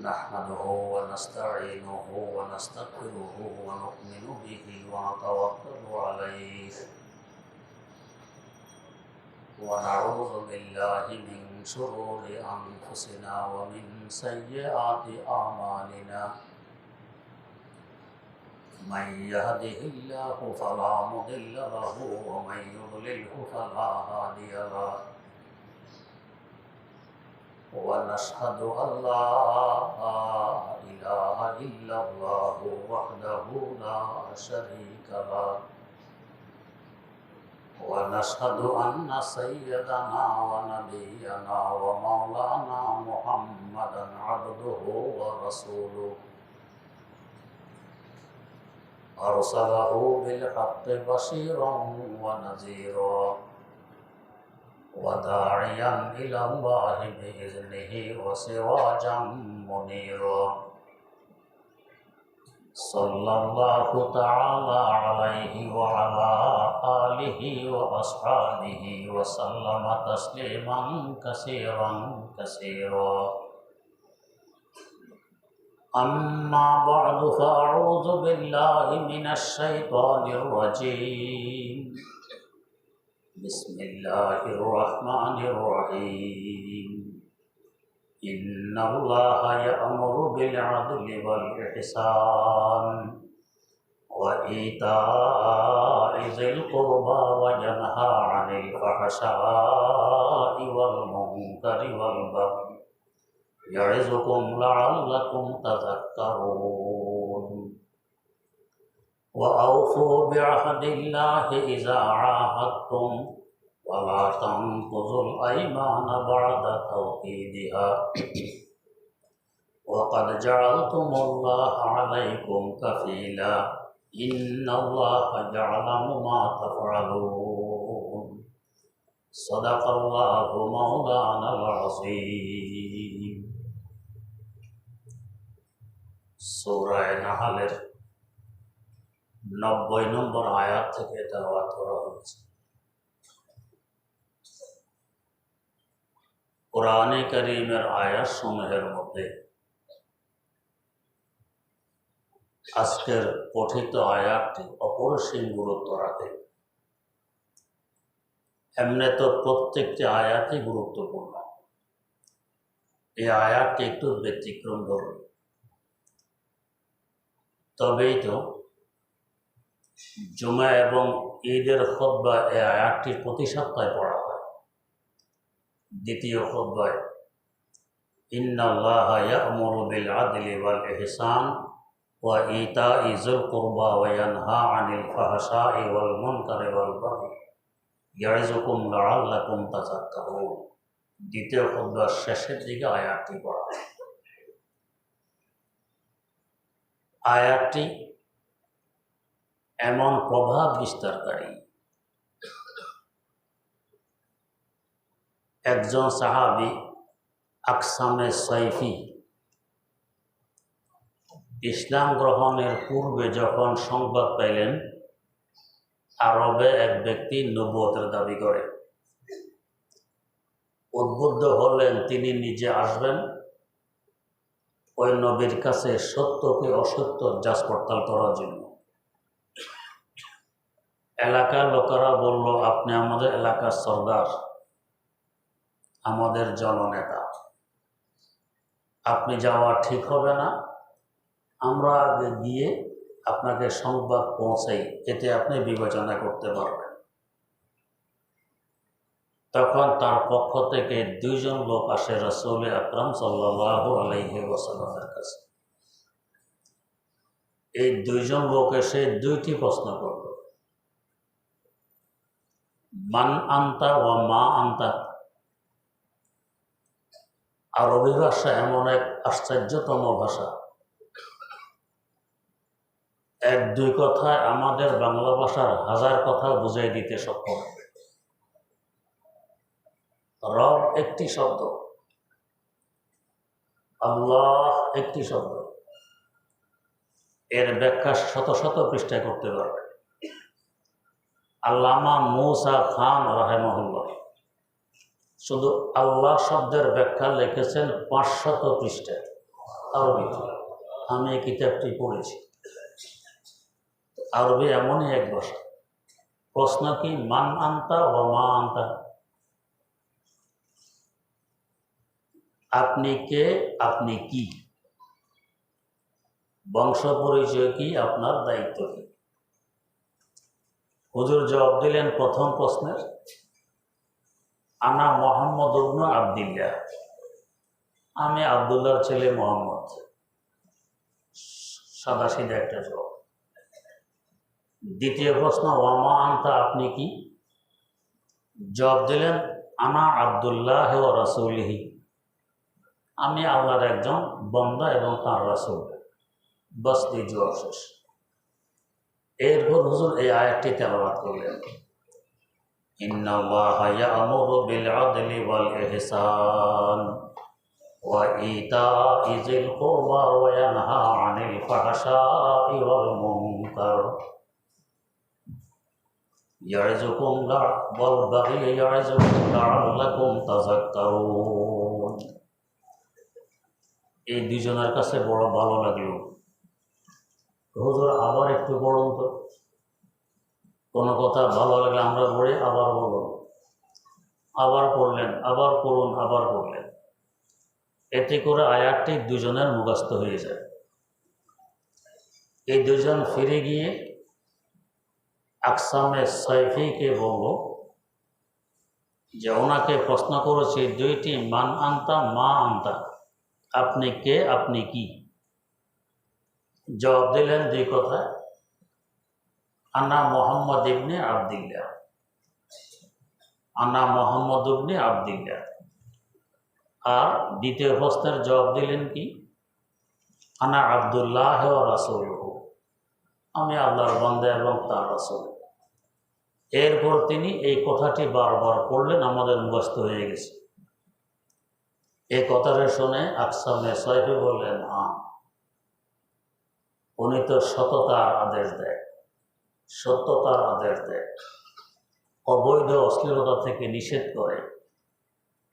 نحمده ونستعينه ونستغفره ونؤمن به ونتوكل عليه ونعوذ بالله من شرور أنفسنا ومن سيئات أعمالنا من يهده الله فلا مضل له ومن يضلله فلا هادي له ونشهد أن لا إله إلا الله وحده لا شريك له ونشهد أن سيدنا ونبينا ومولانا محمدا عبده ورسوله أرسله بالحق بشيرا ونذيرا وداعيا إلى الله بإذنه وسراجا منيرا صلى الله تعالى عليه وعلى آله وأصحابه وسلم تسليما كثيرا كثيرا أما بعد فأعوذ بالله من الشيطان الرجيم بسم الله الرحمن الرحيم إن الله يأمر بالعدل والإحسان وإيتاء ذي القربى وينهى عن الفحشاء والمنكر والبغي يعظكم لعلكم تذكرون وأوفوا بعهد الله إذا عاهدتم ولا تنقضوا الأيمان بعد توكيدها وقد جعلتم الله عليكم كفيلا إن الله يعلم ما تفعلون صدق الله مولانا العظيم সূরা নাহলের 90 নম্বর আয়াত থেকে তেলাওয়াত করা হয়েছে। কোরআনে কারীমের আয়াত সমূহের মধ্যে আজকের পঠিত আয়াতটি অপরিসীম গুরুত্ব রাখে। এমনি তো প্রত্যেকটি আয়াতই গুরুত্বপূর্ণ, এই আয়াতটি একটু ব্যতিক্রম ধরবে। তবেই তো জুমা এবং ঈদের খুতবা এই আয়াতটি প্রতি সপ্তাহে পড়া হয়। দ্বিতীয় খুতবায় ইন্নাল্লাহা ইয়া'মুরু বিল আদলি ওয়াল ইহসান ওয়া ইতা'i যিল কুরবা ওয়া ইয়ানহা আনিল ফাহশাই ওয়াল মুনকারি ওয়াল বাগই ইয়া'যুকুম লা'আল্লাকুম তাযাক্কারুন। দ্বিতীয় খুতবার শেষের দিকে আয়াতটি পড়া হয়। আয়াতটি এমন প্রভাব বিস্তারকারী। একজন সাহাবী আকসামে সাইফি ইসলাম গ্রহণের পূর্বে যখন সংবাদ পাইলেন আরবে এক ব্যক্তি নবুয়তের দাবি করে, উদ্বুদ্ধ হলেন তিনি নিজে আসবেন ওই নবীর কাছে সত্যকে অসত্য যাচ পড়তাল করার জন্য। এলাকার লোকেরা বলল, আপনি আমাদের এলাকার সর্দার, আমাদের জননেতা, আপনি যাওয়া ঠিক হবে না, আমরা আগে গিয়ে আপনাকে সংবাদ পৌঁছাই, এতে আপনি বিবেচনা করতে পারবেন। তখন তার পক্ষ থেকে 2 জন লোক আসে রাসূল আকরাম সাল্লাল্লাহু আলাইহি ওয়াসাল্লামের কাছে। এই 2 জন লোক এসে 2টি প্রশ্ন করল, মান আনতা ওয়া মা আনতা। আরবি ভাষা এমন এক আশ্চর্যতম ভাষা, 1-2 কথায় আমাদের বাংলা ভাষার 1000 কথা বুঝাই দিতে সক্ষম। রব একটি শব্দ, আল্লাহ একটি শব্দ, এর ব্যাখ্যা শত শত পৃষ্ঠায় করতে পারবে। আল্লামা মুসা খান রাহিমাহুল্লাহ শুধু আল্লাহ শব্দের ব্যাখ্যা লিখেছেন 500 পৃষ্ঠায়। আরবিতে। আমি এই কিতাবটি পড়েছি। আরবি এমনই এক ভাষা। প্রশ্ন কি, মান আনতা ও মা আনতা, আপনি কে, আপনি কি, বংশ পরিচয় কি, আপনার দায়িত্ব কি। হুজুর জবাব দিলেন প্রথম প্রশ্নের, আনা মোহাম্মদ ইবনে আব্দুল্লাহ, আমি আব্দুল্লাহর ছেলে মোহাম্মদ। সাদা সিধা একটা জবাব। দ্বিতীয় প্রশ্ন, ওয়ামা আনতা, আপনি কি। জবাব দিলেন, আনা আব্দুল্লাহ ও রাসূলিহি, আমি আল্লাহর একজন বান্দা এবং তাঁর রাসূল। বাস এই জবাব শেষ। এরপর হুজুর এই আয়াতটি তেলাওয়াত করলেন, ইন্নাল্লাহা ইয়া'মুরু বিল আদলি ওয়াল ইহসান ওয়া ইতা'i যিল কুরবা ওয়া ইয়ানহা 'আনিল ফাহশা'i ওয়াল মুনকার ইয়া'যুকুম ওয়াল বাগি ইয়া'যুকুম লা'আল্লাকুম তাযাক্কারুন। এই দুজনের কাছে বড় ভালো লাগলো। হুজুর আবার একটু বলুন তো। কোনো কথা ভালো লাগলে আমরা পড়ি, আবার বলুন, আবার পড়লেন, আবার পড়ুন, আবার পড়লেন। এতে করে আয়াতটি দুজনের মুখস্থ হয়ে যায়। এই দুজন ফিরে গিয়ে আকসামে সাইফিকে বলল যে ওনাকে প্রশ্ন করেছি দুইটি, মান আনতা মা আনতা, আপনি কে, আপনি কি। জবাব দিলেন দুই কথা, আনা মোহাম্মদ ইবনে আব্দুল্লাহ, আনা মোহাম্মদ ইবনে আব্দুল্লাহ। আর দ্বিতীয় প্রশ্নের জবাব দিলেন কি, আনা আব্দুল্লাহ ওয়া রাসূলুহু, আমি আল্লাহর বান্দা এবং তার রাসূল। এরপর তিনি এই কথাটি বারবার পড়লেন, আমাদের মুখস্থ হয়ে গেছে। এই কথাটা শুনে আকসামে সাইফি বললেন, হ্যাঁ, উনি তো সততার আদেশ দেয়, সত্যতার আদেশ দেয়, অবৈধ অশ্লীলতা থেকে নিষেধ করে।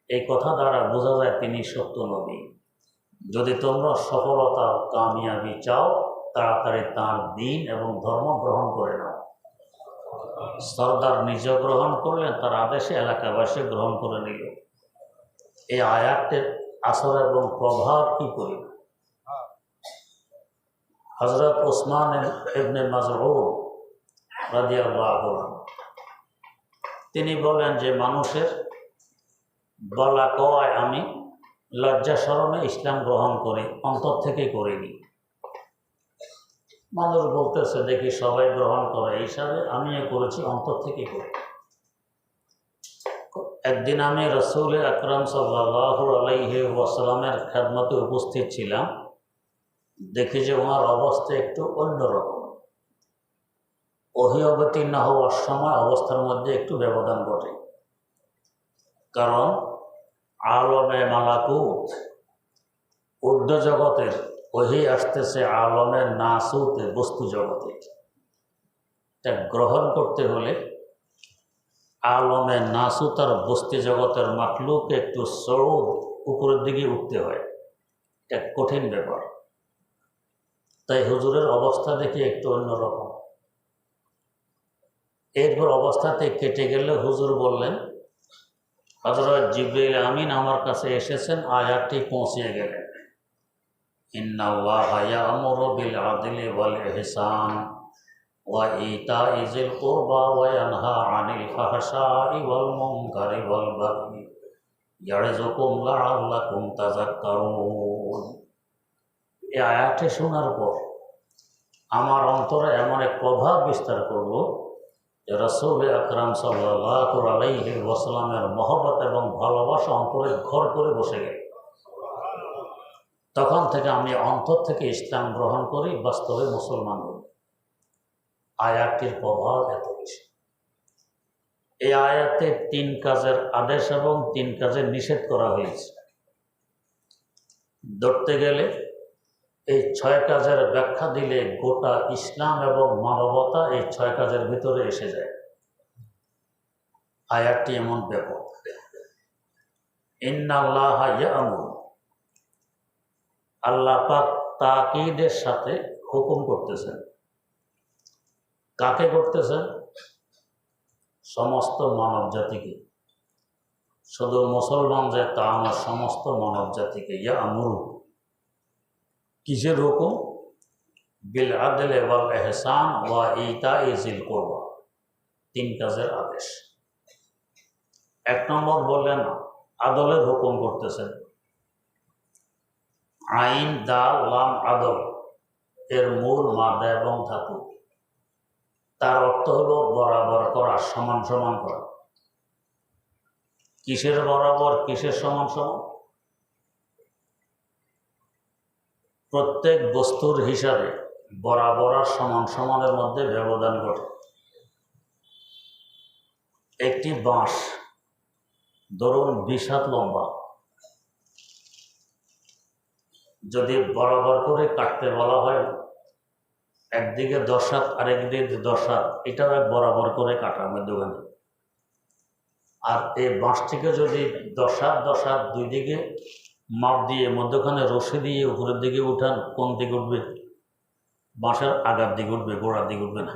এই কথা দ্বারা বোঝা যায় তিনি সত্য নবী। যদি তোমরা সফলতা কামিয়াবি চাও, তাড়াতাড়ি তাঁর দ্বীন এবং ধর্ম গ্রহণ করে নাও। সরদার নিজে গ্রহণ করলেন, তার আদেশে এলাকাবাসী গ্রহণ করে নিল। এই আয়াতের আসর এবং প্রভাব কি করি। হযরত উসমান ইবনে মাযউন রাদিয়াল্লাহু আনহু তিনি বলেন যে মানুষের বলা কওয়ায় আমি লজ্জা শরমে ইসলাম গ্রহণ করি, অন্তর থেকে করিনি। মানুষ বলতেছে দেখি সবাই গ্রহণ করে, এই হিসাবে আমিও করেছি, অন্তর থেকে করি। একদিন আমি রাসূল আকরাম সাল্লাল্লাহু আলাইহি ওয়াসাল্লামের খেদমতে উপস্থিত ছিলাম। দেখি যে ওনার অবস্থা একটু অন্যরকম। ওহী অবতীর্ণ হওয়ার সময় অবস্থার মধ্যে একটু ব্যবধান ঘটে। কারণ আলমে মালাকুত, ঊর্ধ্ব জগতের ওহী আসতেছে আলমের নাসুতে, বস্তু জগতে। তা গ্রহণ করতে হলে আলমে নাসুত আর বস্তু জগতের মাখলুকে একটু সরুদ উপরের দিকে উঠতে হয়। এটা কঠিন ব্যাপার। তাই হুজুরের অবস্থা দেখি একটু অন্যরকম। এরপর অবস্থাতে কেটে গেলে হুজুর বললেন, হযরত জিবরাইল আমিন আমার কাছে এসেছেন, আয়াতটি পৌঁছে গেলেন, ইন্নাল্লাহা ইয়া'মুরু বিল আদলি ওয়াল ইহসান ওয়া ইতা'i যিল কুরবা ওয়া ইয়ানহা 'আনিল ফাহশা'i ওয়াল মুনকারি ওয়াল বাগই ইয়া'যুকুম লা'আল্লাকুম তাযাক্কারুন। এই আয়াতটি শোনার পর আমার অন্তরে এমন এক প্রভাব বিস্তার করল যে রাসূল আকরাম সাল্লাল্লাহু আলাইহি ওয়াসাল্লামের মহব্বত এবং ভালোবাসা অন্তরে ঘর করে বসে গেল। তখন থেকে আমি অন্তর থেকে ইসলাম গ্রহণ করি, বাস্তবে মুসলমান হই। আয়াতটির প্রভাব এত বেশি। এই আয়াতে 3 কাজের আদেশ এবং 3 কাজের নিষেধ করা হয়েছে। ধরতে গেলে এই 6 কাজের ব্যাখ্যা দিলে গোটা ইসলাম এবং মানবতা এই 6 কাজের ভিতরে এসে যায়। আয়াতটি এমন ব্যাপক। ইন্নাল্লাহা ইয়া'মুরু, আল্লাহ পাক তাকিদের সাথে হুকুম করতেছেন। কাকে করতেছেন? সমস্ত মানব জাতিকে। শুধু মুসলমান যে তা না, সমস্ত মানব জাতিকে। ইয়া আমরু, কিসের হুকুম? বিল আদল ওয়াল ইহসান ওয়া ইতাই যিল কুরবা, 3 কাজের আদেশ। 1 নম্বর বললেন আদলের হুকুম করতেছেন। আইন দাল লাম আদল এর মূল মাদা এবং ধাতু। তার অর্থ হলো বরাবর করা, সমান সমান করা। কিসের বরাবর, কিসের সমান সমান? প্রত্যেক বস্তুর হিসাবে বরাবর আর সমান সমানের মধ্যে ব্যবধান ঘটে। একটি বাঁশ ধরুন 20 হাত লম্বা, যদি বরাবর করে কাটতে বলা হয়, একদিকে 10 হাত আরেকদিকে 10 হাত, এটাও এক বরাবর করে কাটা মধ্যখানে। আর এই বাঁশটিকে যদি 10 হাত 10 হাত 2 দিকে মাপ দিয়ে মধ্যখানে রশি দিয়ে উপরের দিকে উঠান, কোন দিকে উঠবে? বাঁশের আগার দিকে উঠবে, গোড়ার দিকে উঠবে না।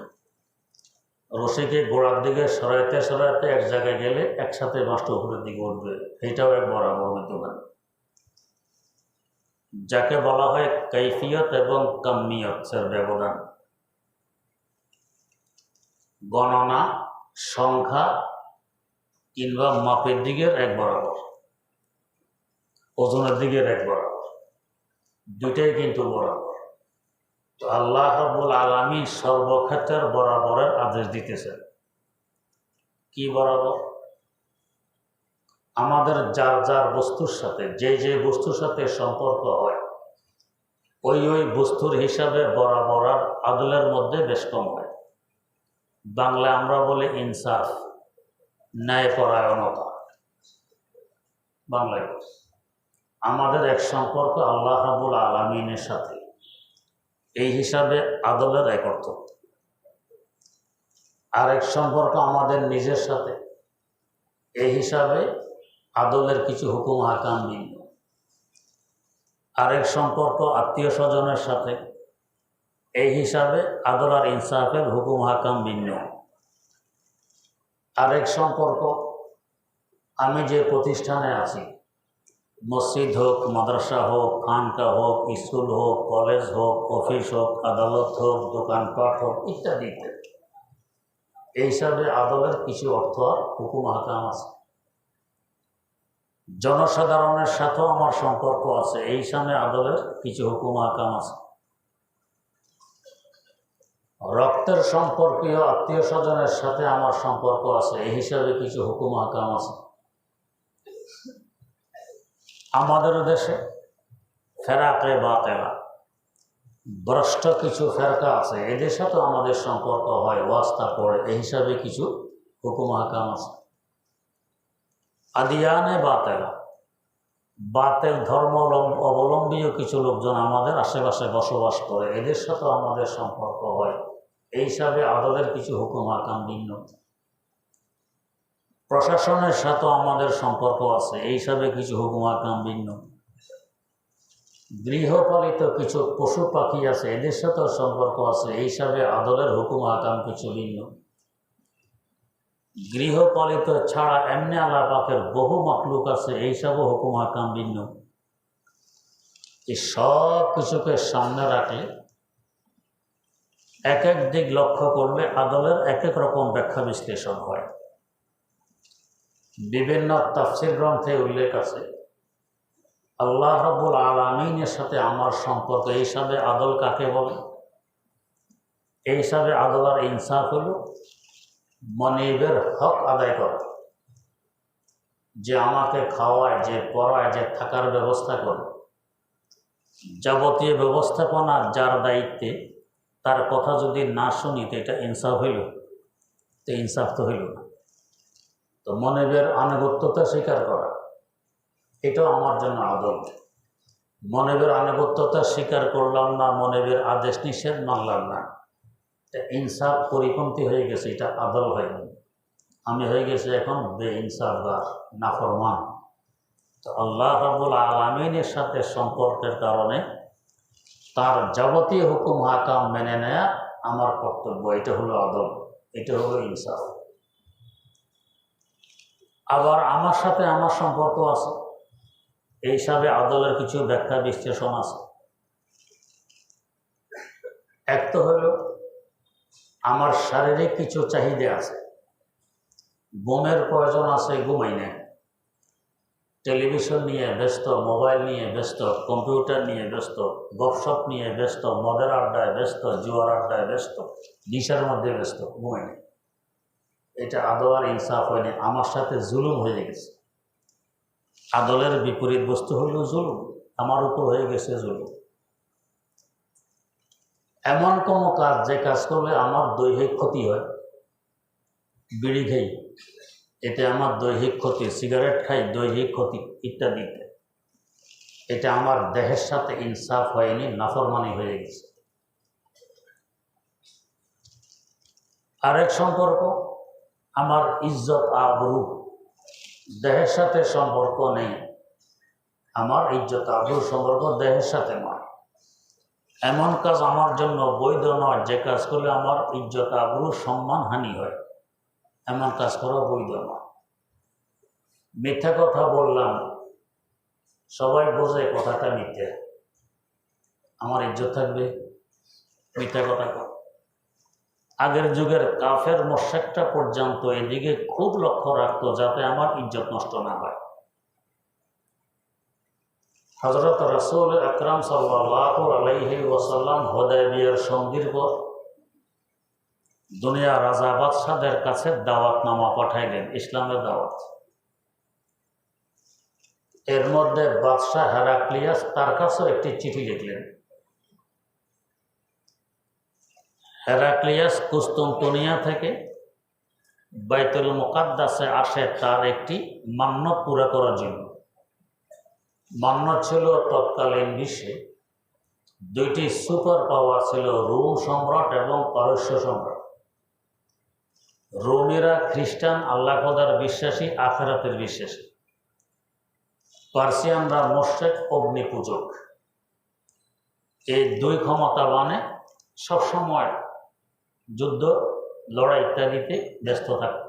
রশিকে গোড়ার দিকে সরাইতে সরাইতে এক জায়গায় গেলে একসাথে বাঁশটা উপরের দিকে উঠবে। এটাও এক বরাবর মধ্যখানে, যাকে বলা হয় কৈফিয়ত এবং কামিয়তের ব্যবধান। গণনা, সংখ্যা কিংবা মাপের দিকের এক বরাবর, ওজনের দিকের এক বরাবর, দুইটাই কিন্তু বরাবর। তো আল্লাহ রাব্বুল আলামিন সর্বক্ষেত্রের বরাবরের আদেশ দিতেছেন। কি বরাবর? আমাদের যার যার বস্তুর সাথে, যে যে বস্তুর সাথে সম্পর্ক হয়, ওই ওই বস্তুর হিসাবে বরাবর আর আদলের মধ্যে বেশ কম হয়। বাংলায় আমরা বলি ইনসাফ, ন্যায়পরায়ণতা। বাংলায় আমাদের এক সম্পর্ক আল্লাহ রাব্বুল আলামিনের সাথে, এই হিসাবে আদলের এক অর্থ। আরেক সম্পর্ক আমাদের নিজের সাথে, এই হিসাবে আদলের কিছু হুকুম হাকাম ভিন্ন। আরেক সম্পর্ক আত্মীয় স্বজনের সাথে, এই হিসাবে আদল আর ইনসাফের হুকুম হাকাম ভিন্ন। আরেক সম্পর্ক আমি যে প্রতিষ্ঠানে আছি, মসজিদ হোক, মাদ্রাসা হোক, খানকা হোক, স্কুল হোক, কলেজ হোক, অফিস হোক, আদালত হোক, দোকানপাট হোক, ইত্যাদি ইত্যাদি, এই হিসাবে আদলের কিছু অর্থ আর হুকুম হাকাম আছে। জনসাধারণের সাথেও আমার সম্পর্ক আছে, এই হিসাবে আদলের কিছু হুকুম হাকাম আছে। রক্তের সম্পর্কীয় আত্মীয় স্বজনের সাথে আমার সম্পর্ক আছে, এই হিসাবে কিছু হুকুম হাকাম আছে। আমাদের দেশে ফেরাকে বাতেলা, ভ্রষ্ট কিছু ফেরকা আছে, এদের সাথেও আমাদের সম্পর্ক হয়, ওয়াস্তা পড়ে, এই হিসাবে কিছু হুকুম হাকাম আছে। আদিয়ানে বাতেলা, বাতেল ধর্ম অবলম্বীও কিছু লোকজন আমাদের আশেপাশে বসবাস করে, এদের সাথেও আমাদের সম্পর্ক হয়, এই হিসাবে আদলের কিছু হুকুম হাকাম ভিন্ন। প্রশাসনের সাথেও আমাদের সম্পর্ক আছে, এই হিসাবে কিছু হুকুম হাকাম ভিন্ন। গৃহপালিত কিছু পশু পাখি আছে, এদের সাথেও সম্পর্ক আছে, এই হিসাবে আদলের হুকুম হাকাম কিছু ভিন্ন। গৃহপালিত ছাড়া এমনি আল্লাহ পাকের বহু মাখলুক আছে, এই সব হুকুম হাকাম ভিন্ন। এই সব কিছুকে সামনে রাখলে, এক এক দিক লক্ষ্য করলে আদলের এক এক রকম ব্যাখ্যা বিশ্লেষণ হয়। বিভিন্ন তাফসীর গ্রন্থে উল্লেখ আছে, আল্লাহ রাব্বুল আলামিনের সাথে আমার সম্পর্ক, এই হিসাবে আদল কাকে বলে? এই হিসাবে আদল আর ইনসাফ হল মনিবের হক আদায় করা, যে আমাকে খাওয়ায়, যে পড়ায়, যে থাকার ব্যবস্থা করে, যাবতীয় ব্যবস্থাপনা যার দায়িত্বে, তার কথা যদি না শুনি তো এটা ইনসাফ হইল? তো ইনসাফ তো হইল না। তো মনিবের আনুগত্যতা স্বীকার করা, এটাও আমার জন্য আদল। মনিবের আনুগত্যতা স্বীকার করলাম না, মনিবের আদেশ নিষেধ মানলাম না, ইনসাফ পরিপন্থী হয়ে গেছে, এটা আদল হয়নি। আমি হয়ে গেছে এখন বে ইনসাফগার, নাফরমান। তো আল্লাহ রাব্বুল আলামিনের সাথে সম্পর্কের কারণে তার যাবতীয় হুকুম হাকাম মেনে নেয়া আমার কর্তব্য। এটা হলো আদব, এটা হলো ইনসাফ। আবার আমার সাথে আমার সম্পর্ক আছে, এই হিসাবে আদলের কিছু ব্যাখ্যা বিশ্লেষণ আছে। এক তো হলো আমার শারীরিক কিছু চাহিদা আছে, ঘুমের প্রয়োজন আছে, ঘুমাই না, টেলিভিশন নিয়ে ব্যস্ত, মোবাইল নিয়ে ব্যস্ত, কম্পিউটার নিয়ে ব্যস্ত, গপশপ নিয়ে ব্যস্ত, মদের আড্ডায় ব্যস্ত, জুয়ার আড্ডায় ব্যস্ত, নেশার মধ্যে ব্যস্ত, ঘুমাই না। এটা আদল আর ইনসাফ হয়নি, আমার সাথে জুলুম হয়ে গেছে। আদলের বিপরীত বস্তু হলো জুলুম, আমার উপর হয়ে গেছে জুলুম। এমন কোনো কাজ যে কাজ করলে আমার দৈহিক ক্ষতি হয়, বিড়ি খাই এতে আমার দৈহিক ক্ষতি, সিগারেট খাই দৈহিক ক্ষতি ইত্যাদি, এটা আমার দেহের সাথে ইনসাফ হয়নি, নাফরমানি হয়ে গেছে। আরেক সম্পর্ক আমার ইজ্জত আবরু, দেহের সাথে সম্পর্ক নেই, আমার ইজ্জত আবরুর সম্পর্ক দেহের সাথে নয়। এমন কাজ আমার জন্য বৈধ নয় যে কাজ করলে আমার ইজ্জত আবরু সম্মান হানি হয়, এমন কাজ করা বৈধ নয়। মিথ্যা কথা বললাম, সবাই বোঝে কথাটা মিথ্যা, আমার ইজ্জত থাকবে? মিথ্যা কথা কর। আগের যুগের কাফের মোশরিকটা পর্যন্ত এদিকে খুব লক্ষ্য রাখতো যাতে আমার ইজ্জত নষ্ট না হয়। হযরত রাসূল আকরাম সাল্লাল্লাহু আলাইহি ওয়াসাল্লাম হুদায়বিয়ার সন্ধির পর দুনিয়া রাজা বাদশাদের কাছে দাওয়াতনামা পাঠাইলেন, ইসলামের দাওয়াত। এর মধ্যে বাদশাহ হেরাক্লিয়াস তার কাছেও একটি চিঠি লিখলেন। হেরাক্লিয়াস কুস্তুনতুনিয়া থেকে বাইতুল মুকাদ্দাসে আসে তার একটি মান্যত পুরা করার জন্য। মান্যত ছিল তৎকালীন বিশ্বে দুইটি সুপার পাওয়ার ছিল, রোম সম্রাট এবং পারস্য সম্রাট। রোমেরা খ্রিস্টান, আল্লাহ খোদার বিশ্বাসী, আখিরাতের বিশ্বাসী। পার্সিয়ানরা মুশরিক, অগ্নি পূজক। এই দুই ক্ষমতাবানে সবসময় যুদ্ধ, লড়াই ইত্যাদিতে ব্যস্ত থাকত।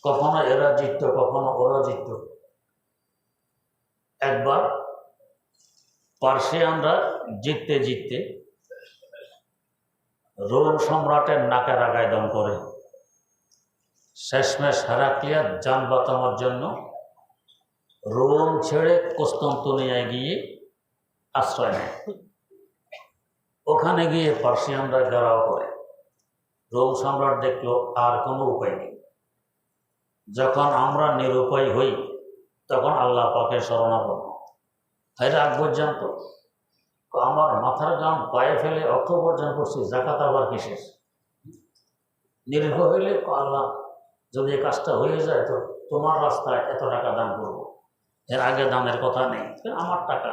কখনো এরা জিতত, কখনো ওরা জিতত। একবার পার্সিয়ানরা জিততে জিততে রোম সম্রাটের নাকের আগায় দম করে। শেষমেশ হেরাক্লিয়াস যান বাঁচানোর জন্য রোম ছেড়ে কুস্তুনতুনিয়ায় গিয়ে আশ্রয় নেয়। ওখানে গিয়ে পার্সিয়ানরা ঘেরাও করে। রোম সম্রাট দেখলো আর কোনো উপায় নেই। যখন আমরা নিরুপায় হই তখন আল্লাহ পাকের শরণাপন্ন। এরা আগ পর্যন্ত আমার মাথার গাম পায়ে ফেলে অর্থ উপার্জন করছি, জাকাত আবার কিসের? নির্ভয় হইলে আল্লাহ যদি এই কাজটা হয়ে যায় তো তোমার রাস্তায় এত টাকা দান করবো। এর আগে দানের কথা নেই, আমার টাকা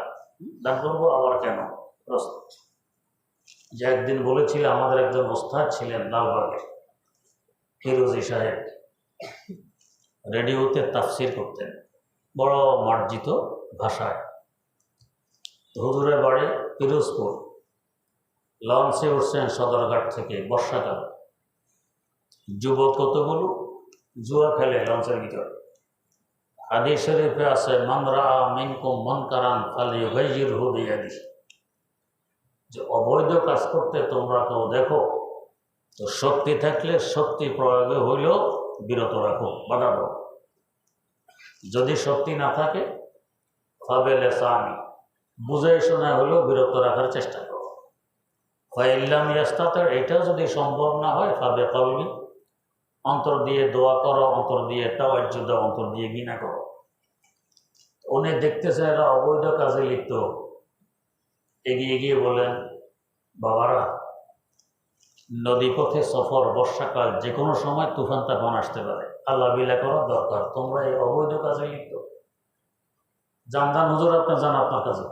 দান করবো আবার কেন? যে একদিন বলেছিল আমাদের একজন ওস্তাদ ছিলেন লালবাগে, ফিরোজি সাহেব, রেডিওতে তাফসির করতেন বড় মার্জিত ভাষায়। হুজুরের বাড়ি পিরোজপুর। লঞ্চে উঠছেন সদরঘাট থেকে, বর্ষাকাল। যুবক কতগুলো জুয়া খেলে লঞ্চের ভিতরে। হাদিস শরীফে আছে, মান রাআ মিনকুম মুনকারান ফালিয়ুগাইয়িরহু বিয়াদিহি, যে অবৈধ কাজ করতে তোমরা কেউ দেখো তো শক্তি থাকলে শক্তি প্রয়োগে হইলেও বিরত রাখো, বাধা দাও। যদি শক্তি না থাকে ফাবিলিসানি, বুঝে শোনা হলেও বিরত রাখার চেষ্টা করো। ফাইল্লাম ইয়াস্তাতির, এটাও যদি সম্ভব না হয় ফাবিকলবি, অন্তর দিয়ে দোয়া করো, অন্তর দিয়ে তাওয়াজ্জুহ দাও, অন্তর দিয়ে ঘৃণা করো। উনি দেখতেছে এরা অবৈধ কাজে লিপ্ত। এগিয়ে গিয়ে বলেন, বাবারা, নদীপথে সফর, বর্ষাকাল, যে কোনো সময় তুফান তাফান আসতে পারে, আল্লাহ বিলা করার দরকার, তোমরা এই অবৈধ কাজে লিপ্ত। জানদান হুজুর, আপনি যান আপনার কাছে,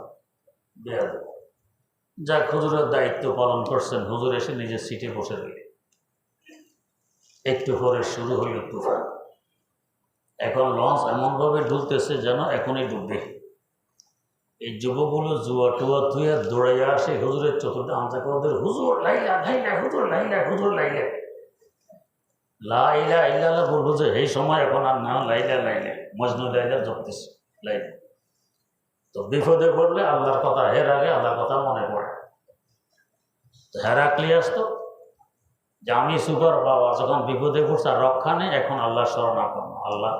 দেয়া দেব। যাক, হুজুরের দায়িত্ব পালন করছেন। হুজুর এসে নিজের সিটে বসে রইলেন। একটু পরে শুরু হইল তুফান। এখন লঞ্চ এমনভাবে ডুলতেছে যেন এখনই ডুববে। এই যুবকগুলো জুয়া টুয়া থুয়া দৌড়াইয়া আসে হুজুরের চতুর্থ আমজা করে ওদের, হুজুর লাইলা লাইলা, হুজুর লাইলা, হুজুর লাইলা। লাইলা ইল্লাল্লাহ বলবো যে এই সময় এখন আর না, লাইলা লাইলা মজনু লাইলা জপতেছে লাইলা। তো বিপদে পড়লে আল্লাহর কথা হের আগে আল্লাহর কথা মনে পড়ে। তো হেরাক্লিয়াস তো যে আমি সুপার পাওয়া, যখন বিপদে পড়ছে আর রক্ষা নেই, এখন আল্লাহ শরণাপন্ন। আল্লাহ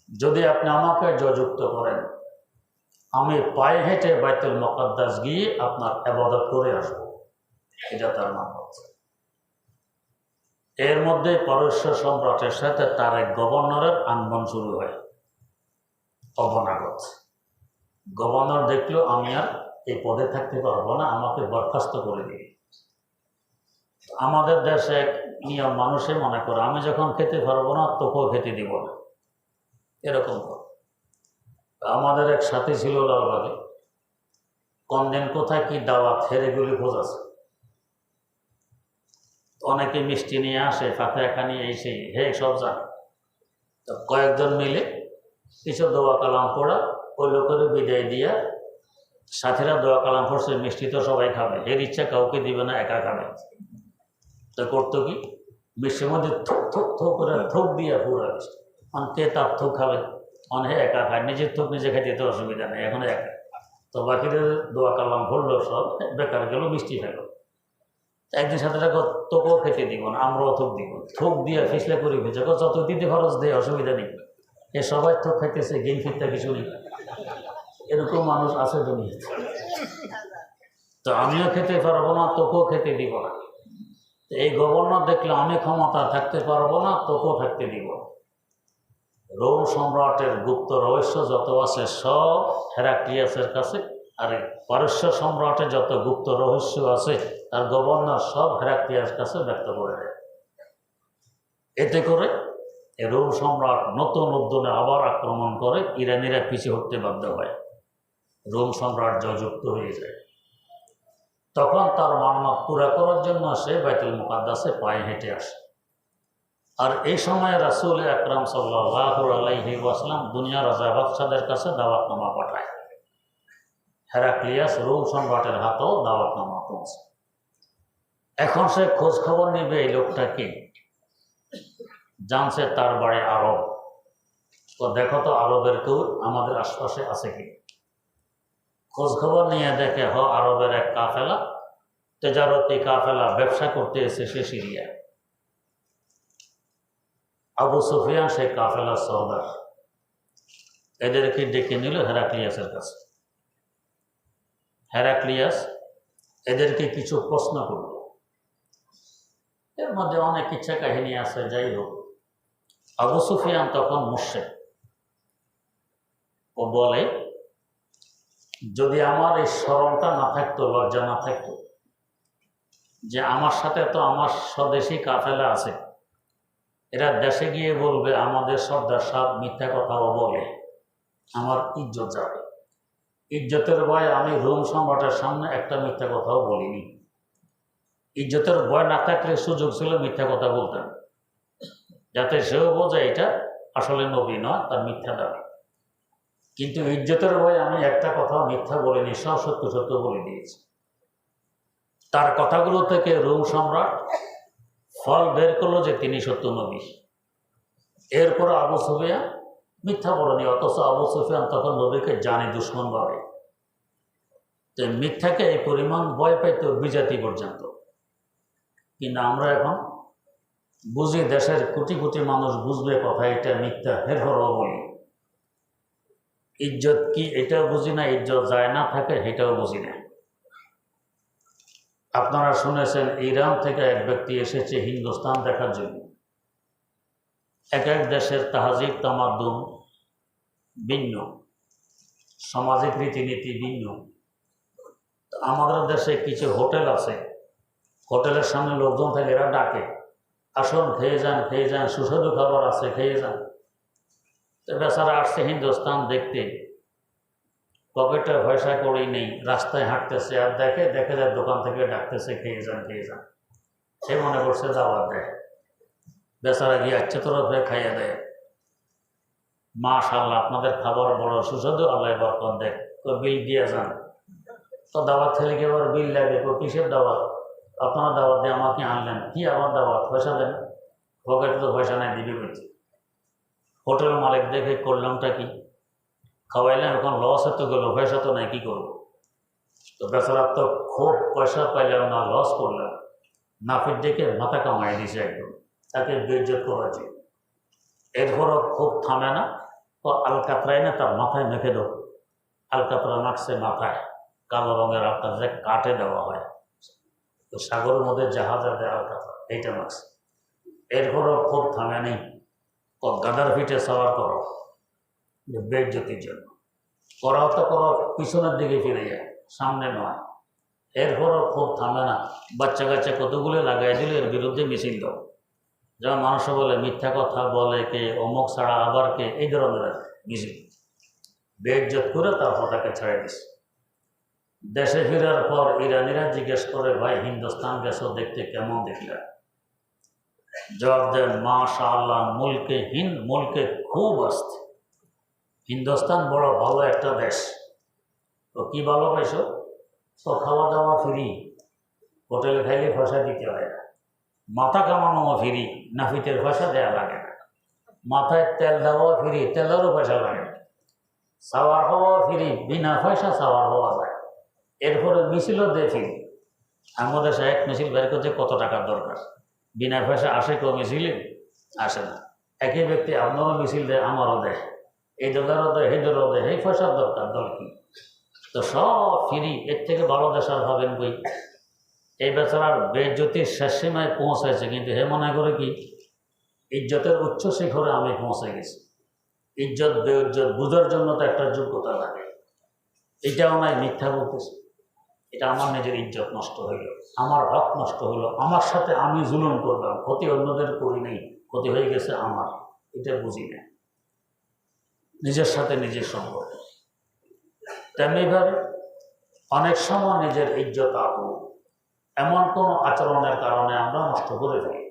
যদি আপনি আমাকে জয়যুক্ত করেন, আমি পায়ে হেঁটে বাইতুল মুকাদ্দাস গিয়ে আপনার ইবাদত করে আসবো, এটা তার নাম হচ্ছে। এর মধ্যে পারস্য সম্রাটের সাথে তার এক গভর্নরের আনবন শুরু হয়। অবনাগত গভর্নর দেখলো আমি আর এই পদে থাকতে পারবো না, আমাকে বরখাস্ত করে দিই। আমাদের দেশে এক নিয়ম, মানুষে মনে করে আমি যখন খেতে পারবো না তোকেও খেতে দিব না, এরকম করে। আমাদের এক সাথী ছিল লালবাগে, কোন দিন কোথায় কি দাওয়াত হেরেগুলি খোঁজ আছে। অনেকে মিষ্টি নিয়ে আসে, ফাতেহা নিয়ে এসে হে সব জানে। তো কয়েকজন মিলে কিছু দোয়া কালাম পড়া, ওই লোকের বিদায় দিয়া সাথীরা দোয়া কালাম পড়ছে, মিষ্টি তো সবাই খাবে, এর ইচ্ছা কাউকে দিবে না, একা খাবে। তো করতো কি, মিষ্টির মধ্যে থুক থুক থুক করে থুক দিয়া পুরো কে তার থুক খাবে, অনেকে একা খায়, নিজের থুক নিজে খাইতে তো অসুবিধা নেই, এখন একা। তো বাকিদের দোয়া কালাম ভরলো, সব বেকার গেল, মিষ্টি খেলো। একদিন সাথে দেখো তোকেও খেতে দিব না, আমরাও থুক দিব, থুক দিয়ে ফিসলে করি ফেছে, যত দিতে খরচ দেয় অসুবিধা নেই, এ সবাই থুক খাইতেছে, গেম ফিরতে কিছু নেই। এরকম মানুষ আছে দুনিয়াতে। তো আমিও খেতে পারবো না, তোকেও খেতে দিব না। এই গভর্নর দেখলে আমি ক্ষমতা থাকতে পারবো না, তোকেও থাকতে দিব। রোম সম্রাটের গুপ্ত রহস্য যত আছে সব হেরাক্লিয়াসের কাছে, আর পারস্য সম্রাটের যত গুপ্ত রহস্য আছে তার গভর্নর সব হেরাক্লিয়াসের কাছে ব্যক্ত করে দেয়। এতে করে রোম সম্রাট নতুন উদ্যমে আবার আক্রমণ করে, ইরানিরা পিছিয়ে হটতে বাধ্য হয়, রোম সম্রাট জয়যুক্ত হয়ে যায়। তখন তার মান্নাত পুরা করার জন্য সে বাইতুল মুকাদ্দাসে পায়ে হেঁটে আসে। আর এই সময় রাসূল আকরাম সাল্লাল্লাহু আলাইহি ওয়াসাল্লাম দুনিয়ার রাজা বাদশাদের কাছে দাওয়াতনামা পাঠায়। হেরাক্লিয়াস রোম সম্রাটের হাতেও দাওয়াতনামা পৌঁছে। এখন সে খোঁজ খবর নেবে এই লোকটা কি, জানছে তার বাড়ি আরব। তো দেখো তো আরবের কেউ আমাদের আশপাশে আছে কি। খোঁজ খবর নিয়ে দেখে আরবের এক কাফেলা, তেজারতি কাফেলা, ব্যবসা করতে এসেছে সিরিয়া। আবু সুফিয়ান সেই কাফেলার সর্দার, এদেরকে ডেকে নিল হেরাক্লিয়াসের কাছে। হেরাক্লিয়াস এদেরকে কিছু প্রশ্ন করল, এর মধ্যে অনেক ইচ্ছা কাহিনী আছে। যাই হোক, আবু সুফিয়ান তখন মুশরিক। ও বলে, যদি আমার এই শরমটা না থাকতো, লজ্জা না থাকতো, যে আমার সাথে তো আমার স্বদেশী কাফেলা আছে, এরা দেশে গিয়ে বলবে আমাদের সর্দার সাহেব মিথ্যা কথাও বলে, আমার ইজ্জত যাবে। ইজ্জতের ভয়ে আমি রোম সম্রাটের সামনে একটা মিথ্যা কথাও বলিনি। ইজ্জতের ভয় না থাকলে সুযোগ ছিল মিথ্যা কথা বলতেন, যাতে সেও বোঝে এটা আসলে নবী নয়, তার মিথ্যা দাবি। কিন্তু ইজ্জতের ভয়ে আমি একটা কথাও মিথ্যা বলিনি, সব সত্য সত্য বলে দিয়েছি। তার কথাগুলো থেকে রোম সম্রাট ফল বের করলো যে তিনি সত্য নবী। এরপর আবু সুফিয়ান মিথ্যা বলেনি, অথচ আবু সুফিয়ান তখন নবীকে জানে দুশ্মন ভাবে। তো মিথ্যাকে এই পরিমাণ ভয় পাইত বিজাতি পর্যন্ত। কিন্তু আমরা এখন বুঝি, দেশের কোটি কোটি মানুষ বুঝবে কথা এটা মিথ্যা, হেরফরও বলি। ইজ্জত কি এটাও বুঝি না, ইজ্জত যায় না থাকে এটাও বুঝি না। আপনারা শুনেছেন ইরান থেকে এক ব্যক্তি এসেছে হিন্দুস্তান দেখার জন্য। এক এক দেশের তাহাজিব তামাদ্দুন ভিন্ন, সামাজিক রীতিনীতি ভিন্ন। আমাদের দেশে কিছু হোটেল আছে, হোটেলের সামনে লোকজন থাকে, এরা ডাকে, আসুন খেয়ে যান, খেয়ে যান, সুস্বাদু খাবার আছে, খেয়ে যান। তো বেচারা আসছে হিন্দুস্তান দেখতে, পকেটে পয়সা করেই নেই, রাস্তায় হাঁটতেছে আর দেখে যায় দোকান থেকে ডাকতেছে খেয়ে যান, খেয়ে যান। সে মনে করছে দাওয়াত দেয়, বেচারা গিয়ে আচ্ছা তরফে খাইয়ে দেয়। মাশাআল্লাহ আপনাদের খাবার বড় সুস্বাদু, আল্লাহ বরকত দেখ। তো বিল দিয়ে যান। তো দাওয়াত খেলে কি আবার বিল লাগে? তো কিসের দাওয়াত? আপনারা দাওয়াত দিয়ে আমাকে আনলেন, কি আবার দাওয়াত? পয়সা দেন। পকেটে তো পয়সা নাই, দিবি করছি। হোটেল মালিক দেখে করলামটা কি? খাওয়াইলাম, এখন লস হতে গেল, পয়সা তো নাই, কি করবো? তো বেচারা তো খুব পয়সা পাইলাম না, লস করলাম। নাফির ডেকে মাথা কামাই দিছে একদম, তাকে বেইজ্জত করেছে। এরপরও খুব থামে না, তো আলকাতরাই না তার মাথায় মেখে দেবো। আলকাতরা মাখছে মাথায়, কালো রঙের আলকাতরা কাটে দেওয়া হয়, তো সাগরের মধ্যে জাহাজের দেওয়া আলকাতরা, এইটা মাখছে। এরপরও খুব থামে নেই, গাদার পিঠে সাওয়ার করো বেইজ্জতির জন্য। করাও তো করো, পিছনের দিকে ফিরে যায়, সামনে নয়। এরপরও খুব থামে না, বাচ্চা কাচ্চা কতগুলো লাগাই দিলে এর বিরুদ্ধে মিছিল দাও। যেমন মানুষ বলে মিথ্যা কথা বলে কে, অমুক ছাড়া আবার কে, এই ধরনের মিছিল। বেইজ্জত করে তারপর তাকে ছেড়ে দিছে। দেশে ফেরার পর ইরানিরা জিজ্ঞেস করে, ভাই হিন্দুস্তান গেছো দেখতে, কেমন দেখলে? জবাব দেন, মাশাআল্লাহ, মুলকে খুব আসতে। হিন্দুস্তান বড় ভালো একটা দেশ। তো কি ভালো পাইছো? তো খাওয়া দাওয়া ফ্রি, হোটেলে খাইলে পয়সা দিতে হয় না, মাথা কামানো ফ্রি, নাফিতের পয়সা দেওয়া লাগে না, মাথায় তেল দেওয়া ফ্রি, তেলেরও পয়সা লাগে না, সাওয়ার হওয়া ফ্রি, বিনা পয়সা সাওয়ার হওয়া যায়। এরপরে মিছিলও দেয় ফ্রি। আমাদের সাহেব মিছিল বের করতে কত টাকার দরকার? বিনা পয়সা আসে কেউ মিছিলে? আসে না। একই ব্যক্তি আপনারও মিছিল দেয়, আমারও দেয়, এই দলেরও দেয়, এই দলেরও দেয়, এই পয়সার দরকার, দল কি? তো সব ফ্রি, এর থেকে ভালো দেশ আর হবেন কই? এই বেচারার বেইজ্জতির শেষ সীমায় পৌঁছাইছে, কিন্তু হে মনে করে কি ইজ্জতের উচ্চ শিখরে আমি পৌঁছে গেছি। ইজ্জত বেইজ্জত বুঝার জন্য তো একটা যোগ্যতা লাগে, এটাও নাই, মিথ্যা বলতেছে। এটা আমার নিজের ইজ্জত নষ্ট হইল, আমার হক নষ্ট হইলো, আমার সাথে আমি জুলুম করলাম, ক্ষতি অন্যদের করি নেই, ক্ষতি হয়ে গেছে আমার, এটা বুঝি না। নিজের সাথে নিজের সম্পর্ক। তেমনিভাবে অনেক সময় নিজের ইজ্জত আবরু এমন কোনো আচরণের কারণে আমরা নষ্ট করে ফেলি।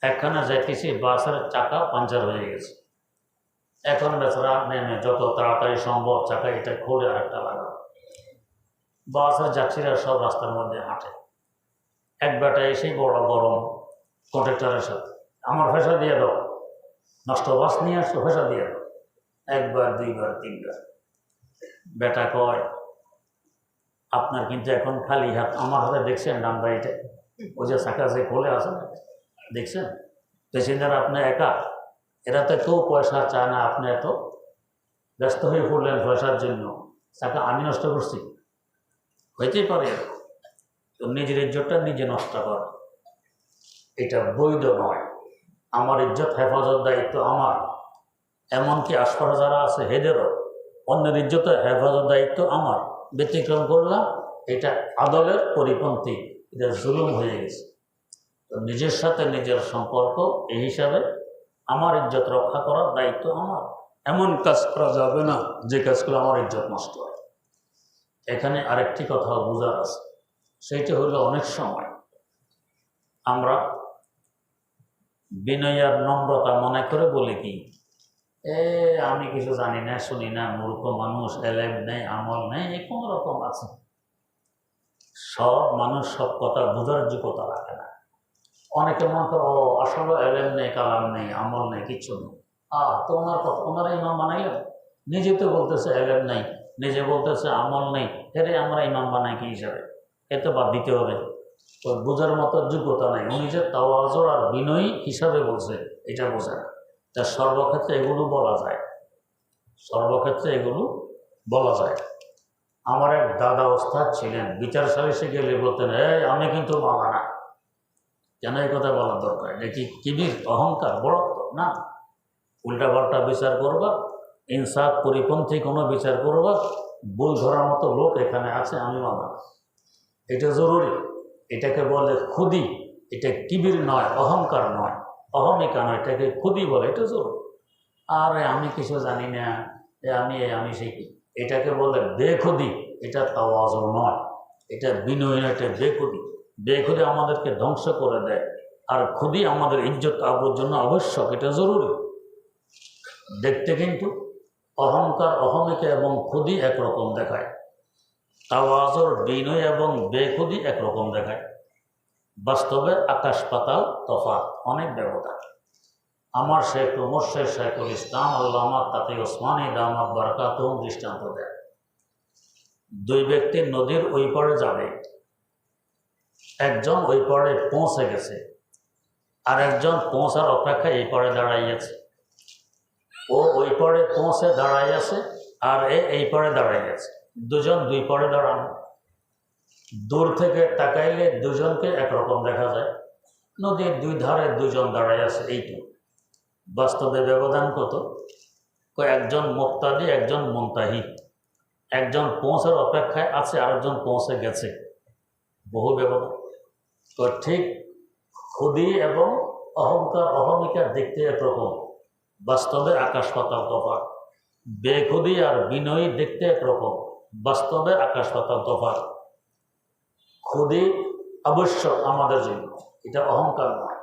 একখানে যাইতেছি, বাসের চাকা পাঞ্চার হয়ে গেছে, এখন বেচারা নেমে যত তাড়াতাড়ি সম্ভব চাকা এটা খুলে আরেকটা লাগাও। বাসের যাত্রীরা সব রাস্তার মধ্যে হাঁটে। এক বেটা এসেই বড় গরম কন্ট্রাক্টরের সাথে, আমার পয়সা দিয়ে দাও, নষ্ট বাস নিয়ে আসছো, পয়সা দিয়ে দাও। একবার, দুইবার, তিনবার। বেটা কয়, আপনার কিন্তু এখন খালি হাত। আমার হাতে দেখছেন ডান বাড়িটা, ওই যে চাকা যে খোলে আছে দেখছেন, প্যাসেঞ্জার আপনি একা, এরা তো কেউ পয়সা চায় না, আপনি এত ব্যস্ত হয়ে পড়লেন পয়সার জন্য, চাকা আমি নষ্ট করছি? হইতেই পারে। তো নিজের ইজ্জতটা নিজে নষ্ট করে, এটা বৈধ নয়। আমার ইজ্জত হেফাজত দায়িত্ব আমার, এমনকি আশপাশে যারা আছে হেদেরও অন্যের ইজ্জতের হেফাজত দায়িত্ব আমার। ব্যতিক্রম করলাম, এটা আদলের পরিপন্থী, এটা জুলুম হয়ে গেছে। তো নিজের সাথে নিজের সম্পর্ক, এই হিসাবে আমার ইজ্জত রক্ষা করার দায়িত্ব আমার। এমন কাজ করা যাবে না যে কাজগুলো আমার ইজ্জত নষ্ট হয়। এখানে আরেকটি কথা বোঝার আছে, সেইটা হলো অনেক সময় আমরা বিনয় আর নম্রতা মনে করে বলি কি, আমি কিছু জানি না, শুনি না, মূর্খ মানুষ, এলেম নেই, আমল নেই, কোনো রকম আছে। সব মানুষ সব কথা বোঝার যোগ্যতা রাখে না। অনেকে মনে করো আসলে এলেম নেই, কালাম নেই, আমল নেই, কিচ্ছু নেই। তো ওনার কথা, ওনারা ইমাম বানাইলেন। নিজে তো বলতেছে এলেম নেই, নিজে বলতেছে আমল নেই, হেরে আমরা ইমাম বানাই কি হিসাবে? এতে বাদ দিতে হবে। তো বোঝার মতো যোগ্যতা নেই। উনি যে তাওয়াজু আর বিনয়ী হিসাবে বলছে, এটা বোঝা। তা সর্বক্ষেত্রে এগুলো বলা যায়, সর্বক্ষেত্রে এগুলো বলা যায়। আমার এক দাদা ওস্তাদ ছিলেন, বিচার সালিশে গেলে বলতেন, আমি কিন্তু মাওলানা। কেন এই কথা বলার দরকার? নাকি কিবির, অহংকার, বড়ত্ব? না, উল্টাপাল্টা বিচার করবা, ইনসাফ পরিপন্থী কোনো বিচার করবা, ভুল ধরার মতো লোক এখানে আছে, আমি মাওলানা, এটা জরুরি। এটাকে বলে খুদি, এটা কিবির নয়, অহংকার নয়, অহমিকা নয়, এটাকে খুদি বলে, এটা জরুরি। আর আমি কিছু জানি না, আমি শিখি, এটাকে বলে বেখুদি। এটা তাওয়াজু নয়, এটা বিনয় নয়, এটা বেখুদি। বেখুদি আমাদেরকে ধ্বংস করে দেয়, আর খুদি আমাদের ইজ্জত আবরুর জন্য আবশ্যক, এটা জরুরি। দেখতে কিন্তু অহংকার, অহমিকা এবং খুদি একরকম দেখায়, তাওয়াজুর, বিনয় এবং বেখুদি একরকম দেখায়। বাস্তবে আকাশ পাতাল তফাৎ, অনেক ব্যবধান। আমার শেখ মুর্শিদ শেখুল ইসলাম আল্লামা তাকি ওসমানী দামাত বারাকাতুহুম দৃষ্টান্ত দেয়। দুই ব্যক্তি নদীর ওই পারে যাবে, একজন ওই পারে পৌঁছে গেছে, আর একজন পৌঁছার অপেক্ষায় এই পারে দাঁড়াইয়াছে। ও ওই পারে পৌঁছে দাঁড়াইয়াছে, আর এই পারে দাঁড়াইয়াছে। দুজন দুই পারে দাঁড়ানো। দূর থেকে তাকাইলে দুজনকে একরকম দেখা যায়, নদীর দুই ধারে দুজন দাঁড়াই আছে, এইটুকু। বাস্তবে ব্যবধান কত? একজন মুক্তাদি, একজন মুনতাহি। একজন পৌঁছার অপেক্ষায় আছে, আরেকজন পৌঁছে গেছে, বহু ব্যবধান। তো ঠিক খুদি এবং অহংকার, অহমিকা দেখতে একরকম, বাস্তবে আকাশ পাতাল তফাৎ। বেখুদি আর বিনয়ী দেখতে একরকম, বাস্তবে আকাশ পাতাল তফাৎ। খুদি আবশ্যক আমাদের জন্য, এটা অহংকার নয়।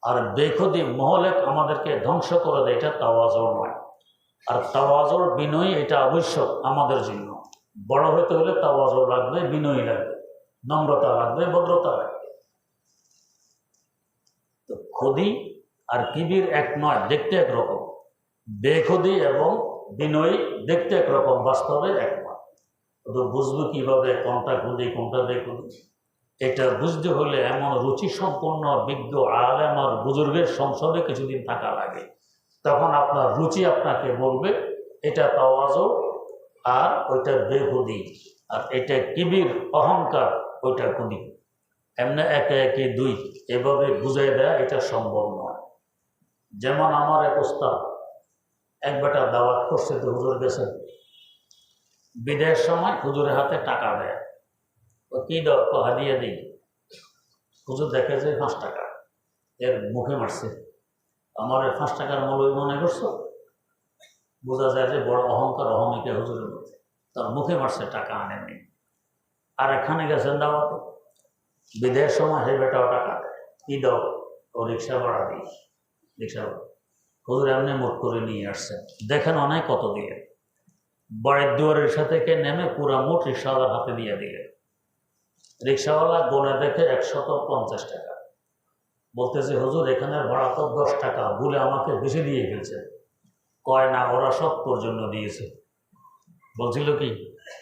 আর বেখুদি মহলেক আমাদেরকে ধ্বংস করে দেয়, এটা তাওয়াজুর নয়। আর তাওয়াজুর, বিনয়ী, এটা আবশ্যক আমাদের জন্য। বড় হতে হলে তাওয়াজুর লাগবে, বিনয়ী লাগবে, নম্রতা লাগবে, ভদ্রতা লাগবে। তো খুদি আর কিবির এক নয়, দেখতে একরকম। বেখুদি এবং বিনয়ী দেখতে একরকম, বাস্তবে এক নয়। তো বুঝবো কিভাবে কোনটা খুদি কোনটা বেখুদি? এটা বুঝতে হলে এমন রুচি সম্পন্ন বিজ্ঞ আলেম আর বুজুর্গের সংসদে কিছুদিন থাকা লাগে। তখন আপনার রুচি আপনাকে বলবে এটা তাওয়াজুর আর ওইটা বেহুদি, আর এটা কিবির, অহংকার, ওইটা খুদি। এমনি একে একে দুই এভাবে বুঝাই দেয়া এটা সম্ভব নয়। যেমন আমার এক ওস্তাদ এক বেটা দাওয়াত করছে, তো হুজুর গেছেন, বিদায়ের সময় হুজুরের হাতে টাকা দেয়। ও কি দাও? হাদিয়া দিই। হুজুর দেখে যে 5 টাকা, এর মুখে মারছে। আমার 5 টাকার মূল্য মনে করছো? বোঝা যায় যে বড় অহংকার, অহমিকা হুজুরের মধ্যে। তার মুখে মারছে, টাকা আনেননি। আর এখানে গেছেন দাওয়াতে, বিদায়ের সময় হে বেটাও টাকা দেয়। কি দাও? ও রিক্সা ভাড়া দিই, রিক্সা ভাড়া। হুজুর এমনি মুখ করে নিয়ে আসছেন, দেখেন অনেক কত দিয়ে। বাড়ির দুয়ারের সাথে নেমে পুরা মুঠ রিক্সাওয়ালার হাতে দিয়ে দিলেন। রিক্সাওয়ালা গোনে দেখে 150 টাকা। বলতেছে হুজুর এখানে ভাড়া তো 10 টাকা, বলে আমাকে বেশি দিয়ে ফেলছে। কয় না, ওরা সব তোর জন্য দিয়েছে। বলছিল কি,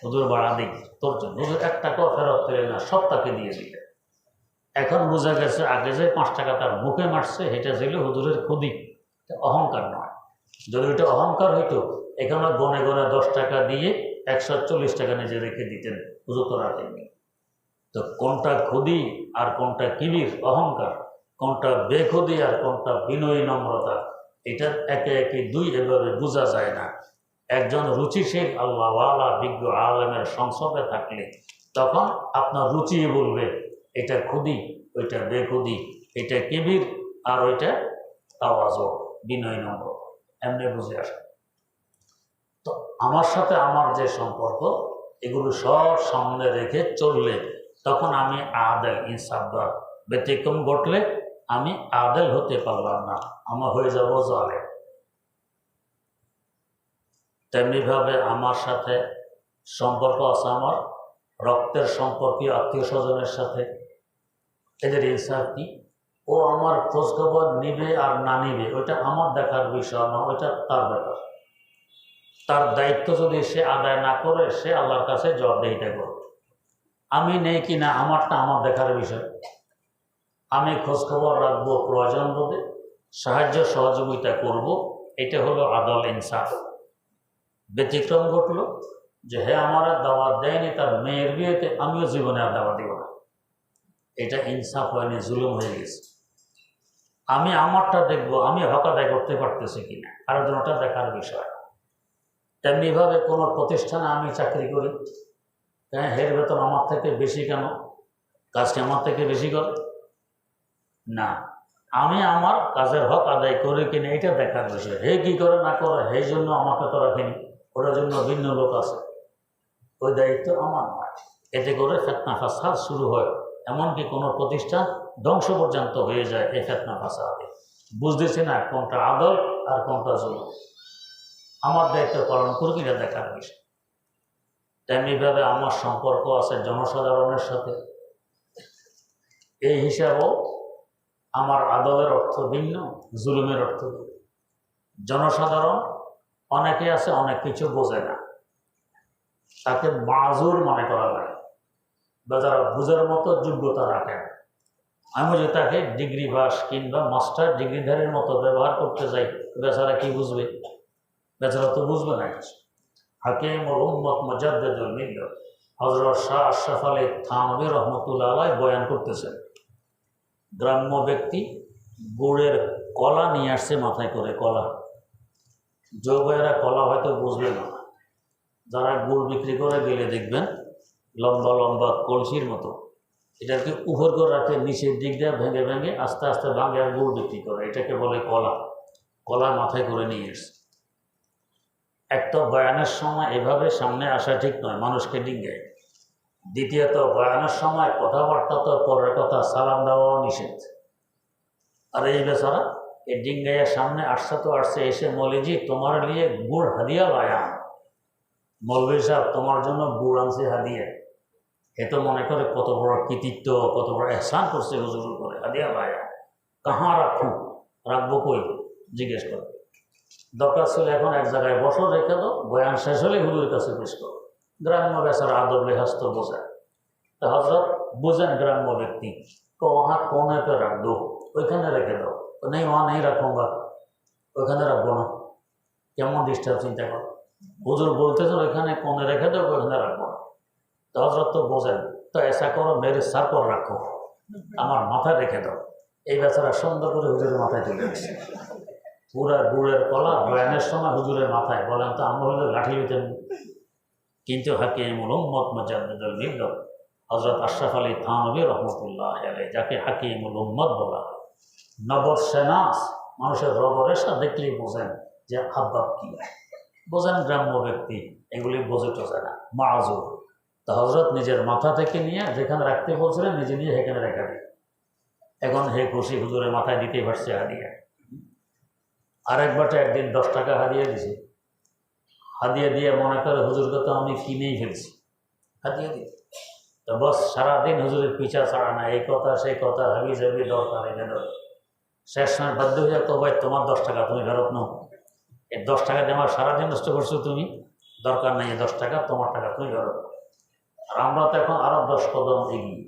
হুজুর ভাড়া দিই তোর জন্য। হুজুর 1 টাকাও ফেরত পেলে না, সব তাকে দিয়ে দিলে। এখন বোঝা গেছে আগে যে 5 টাকা তার মুখে মারছে, এটা ছিল হুজুরের খুদি, অহংকার নয়। যদি ওইটা অহংকার হইতো, এখানে গনে গনে 10 টাকা দিয়ে 140 টাকা নিজে রেখে দিতেন, হুজুর তো রাখেননি। তো কোনটা খুদি আর কোনটা কিবির, অহংকার, কোনটা বেখুদি আর কোনটা বিনয়ী, নম্রতা, এটা একে একে দুই, এভাবে বোঝা যায় না। একজন রুচিশীল আল্লাহওয়ালা বিজ্ঞ আলেমের সংসদে থাকলে তখন আপনার রুচি বলবে এটা খুদি, ওইটা বেখুদি, এটা কিবির আর ওইটা তাওয়াজুর, বিনয়, নম্রতা, এমনি বুঝে আসে। তো আমার সাথে আমার যে সম্পর্ক, এগুলো সব সামনে রেখে চললে তখন আমি আদেল, ইনসাফদার। ব্যতিক্রম ঘটলে আমি আদেল হতে পারলাম না, আমার হয়ে যাব জালেম। তেমনিভাবে আমার সাথে সম্পর্ক আছে আমার রক্তের সম্পর্কীয় আত্মীয় স্বজনের সাথে। এদের ইনসাফ কি? ও আমার খোঁজখবর নিবে আর না নিবে ওইটা আমার দেখার বিষয় না, ওইটা তার ব্যাপার। তার দায়িত্ব যদি সে আদায় না করে, সে আল্লাহর কাছে জবাবদিহিতা করবে। আমি নেই কি না, আমারটা আমার দেখার বিষয়। আমি খোঁজখবর রাখবো, প্রয়োজন বোধে সাহায্য সহযোগিতা করব, এটা হলো আদল, ইনসাফ। ব্যতিক্রম ঘটল যে হে আমার দাওয়াত দেয়নি, তার মেয়ের বিয়েতে আমিও জীবনে আর দাওয়াত দিব না, এটা ইনসাফ হয়নি, জুলুম হয়ে গেছে। আমি আমারটা দেখবো, আমি হক আদায় করতে পারতেছি কিনা, আর দুটোটা দেখার বিষয়। তেমনিভাবে কোনো প্রতিষ্ঠানে আমি চাকরি করি, হ্যাঁ হের বেতন আমার থেকে বেশি কেন, কাজকে আমার থেকে বেশি করে না, আমি আমার কাজের হক আদায় করি কিনা এটা দেখার বিষয়। হে কি করে না করে, সেই জন্য আমাকে তো রাখেনি, ওটার জন্য ভিন্ন লোক আছে, ওই দায়িত্ব আমার নয়। এতে করে ফিতনা ফাসাদ শুরু হয়, এমনকি কোনো প্রতিষ্ঠান ধ্বংস পর্যন্ত হয়ে যায় এই ফিতনা ফাসাদে। বুঝতেছি না কোনটা আদল আর কোনটা জুলুম। আমার দায়িত্ব পালন করুক, এটা দেখার বিষয়। তেমনিভাবে আমার সম্পর্ক আছে জনসাধারণের সাথে, এই হিসাবেও আমার আদবের অর্থ ভিন্ন, জুলুমের অর্থ ভিন্ন। জনসাধারণ অনেকে আছে অনেক কিছু বোঝে না, তাকে মাজুর মনে করা লাগে, বা যারা বোঝার মতো যোগ্যতা রাখে না। আমি যদি তাকে ডিগ্রি পাস কিংবা মাস্টার ডিগ্রিধারীর মতো ব্যবহার করতে যাই, বেচারা কি বুঝবে? বেচারা তো বুঝবে না কিছু। হাকিমুল উম্মত মুজাদ্দিদুল মিল্লাত হযরত শাহ আশরাফ আলী থানভী রহমতুল্লাহ আলাইহি বয়ান করতেছেন, গ্রাম্য ব্যক্তি গুড়ের কলা নিয়ে আসছে মাথায় করে, কলা। যৌবয়েরা কলা হয়তো বুঝবে না, যারা গুড় বিক্রি করে গেলে দেখবেন লম্বা লম্বা কলসির মতো, এটাকে উপর করে রাখে, নিচের দিক দিয়ে ভেঙে ভেঙে আস্তে আস্তে ভাঙে আর গুড় বিক্রি করে, এটাকে বলে কলা। কলা মাথায় করে নিয়ে এসছে। একটা বয়ানের সময় এভাবে সামনে আসা ঠিক নয়, মানুষকে ডিঙ্গায়। দ্বিতীয়ত বয়ানের সময় কথাবার্তা তো পরের কথা, সালাম দেওয়াও নিষেধ। আর এই বেচারা এই ডিঙ্গাইয়ের সামনে আসছে তো আসছে, এসে মৌলভী তোমার লিয়ে গুড় হাদিয়া লায়া, মৌলভী সাহেব তোমার জন্য গুড় আনছে হাদিয়া। এ তো মনে করে কত বড় কৃতিত্ব, কত বড় এহসান করছে হুজুর করে, হাদিয়া লায়া। কাহা রাখুন, রাখবো কই জিজ্ঞেস করে। দরকার ছিল এখন এক জায়গায় বসো, রেখে দাও, বয়ান শেষ হলে হুজুরের কাছে পেশ করো। গ্রাম্য বেচারা আদব লেহাজ তো বোঝায়। তা হজরত বুঝেন গ্রাম্য ব্যক্তি, তো वहाँ कोने पे रख दो, ওইখানে রেখে দাও। তো নেই वहाँ नहीं रखूँगा, ওইখানে রাখবো না। কেমন ডিস্টার্ব চিন্তা করো। হুজুর বলতেছেন ওইখানে কোণে রেখে দাও, ওইখানে রাখবো না। তো হজরত তো বোঝেন, তো এসা করো মেরে সার পর রাখো, আমার মাথায় রেখে দাও। এই বেচারা সুন্দর করে হুজুরের মাথায় তুলে দিচ্ছে পুরা গুড়ের কলা বয়ানের সময় হুজুরের মাথায়। বলেন তো আমরা হলে লাঠি হইতেন। কিন্তু হাকিমুল উম্মত মুজাদ্দিদুল মিল্লাত হযরত আশরাফ আলী থানভী রহমতুল্লাহ আলাইহি, যাকে হাকিমুল উম্মত বলা হয়, নবর সেনাস, মানুষের রবরেশা দেখলেই বোঝেন যে হাব্বাব কি বোঝেন। গ্রাম্য ব্যক্তি এগুলি বোঝে টোঝে না, মাযুর। তো হজরত নিজের মাথা থেকে নিয়ে যেখানে রাখতে বলছিলেন নিজে নিয়ে সেখানে রেখে দেয়। এখন হে খুশি, হুজুরের মাথায় দিতেই পারছে হাদিয়া। আরেকবারটা একদিন 10 টাকা হাদিয়া দিছে, হাদিয়া দিয়ে মনে করে হুজুরকে তো আমি কিনেই ফেলছি, হাদিয়া দিই। তো বস সারাদিন হুজুরের পিছা ছাড়া না, এই কথা সেই কথা, হাবি জাবি দরকার এনে দরকার। শেষ সময় বাধ্য হয়ে তো ভাই তোমার 10 টাকা তুমি ফেরত নাও, এই 10 টাকা দিয়ে আমার সারাদিন নষ্ট করছো তুমি, দরকার নেই, 10 টাকা তোমার টাকা তুমি ফেরত। আর আমরা তো এখন আরো 10 কদম এগিয়ে।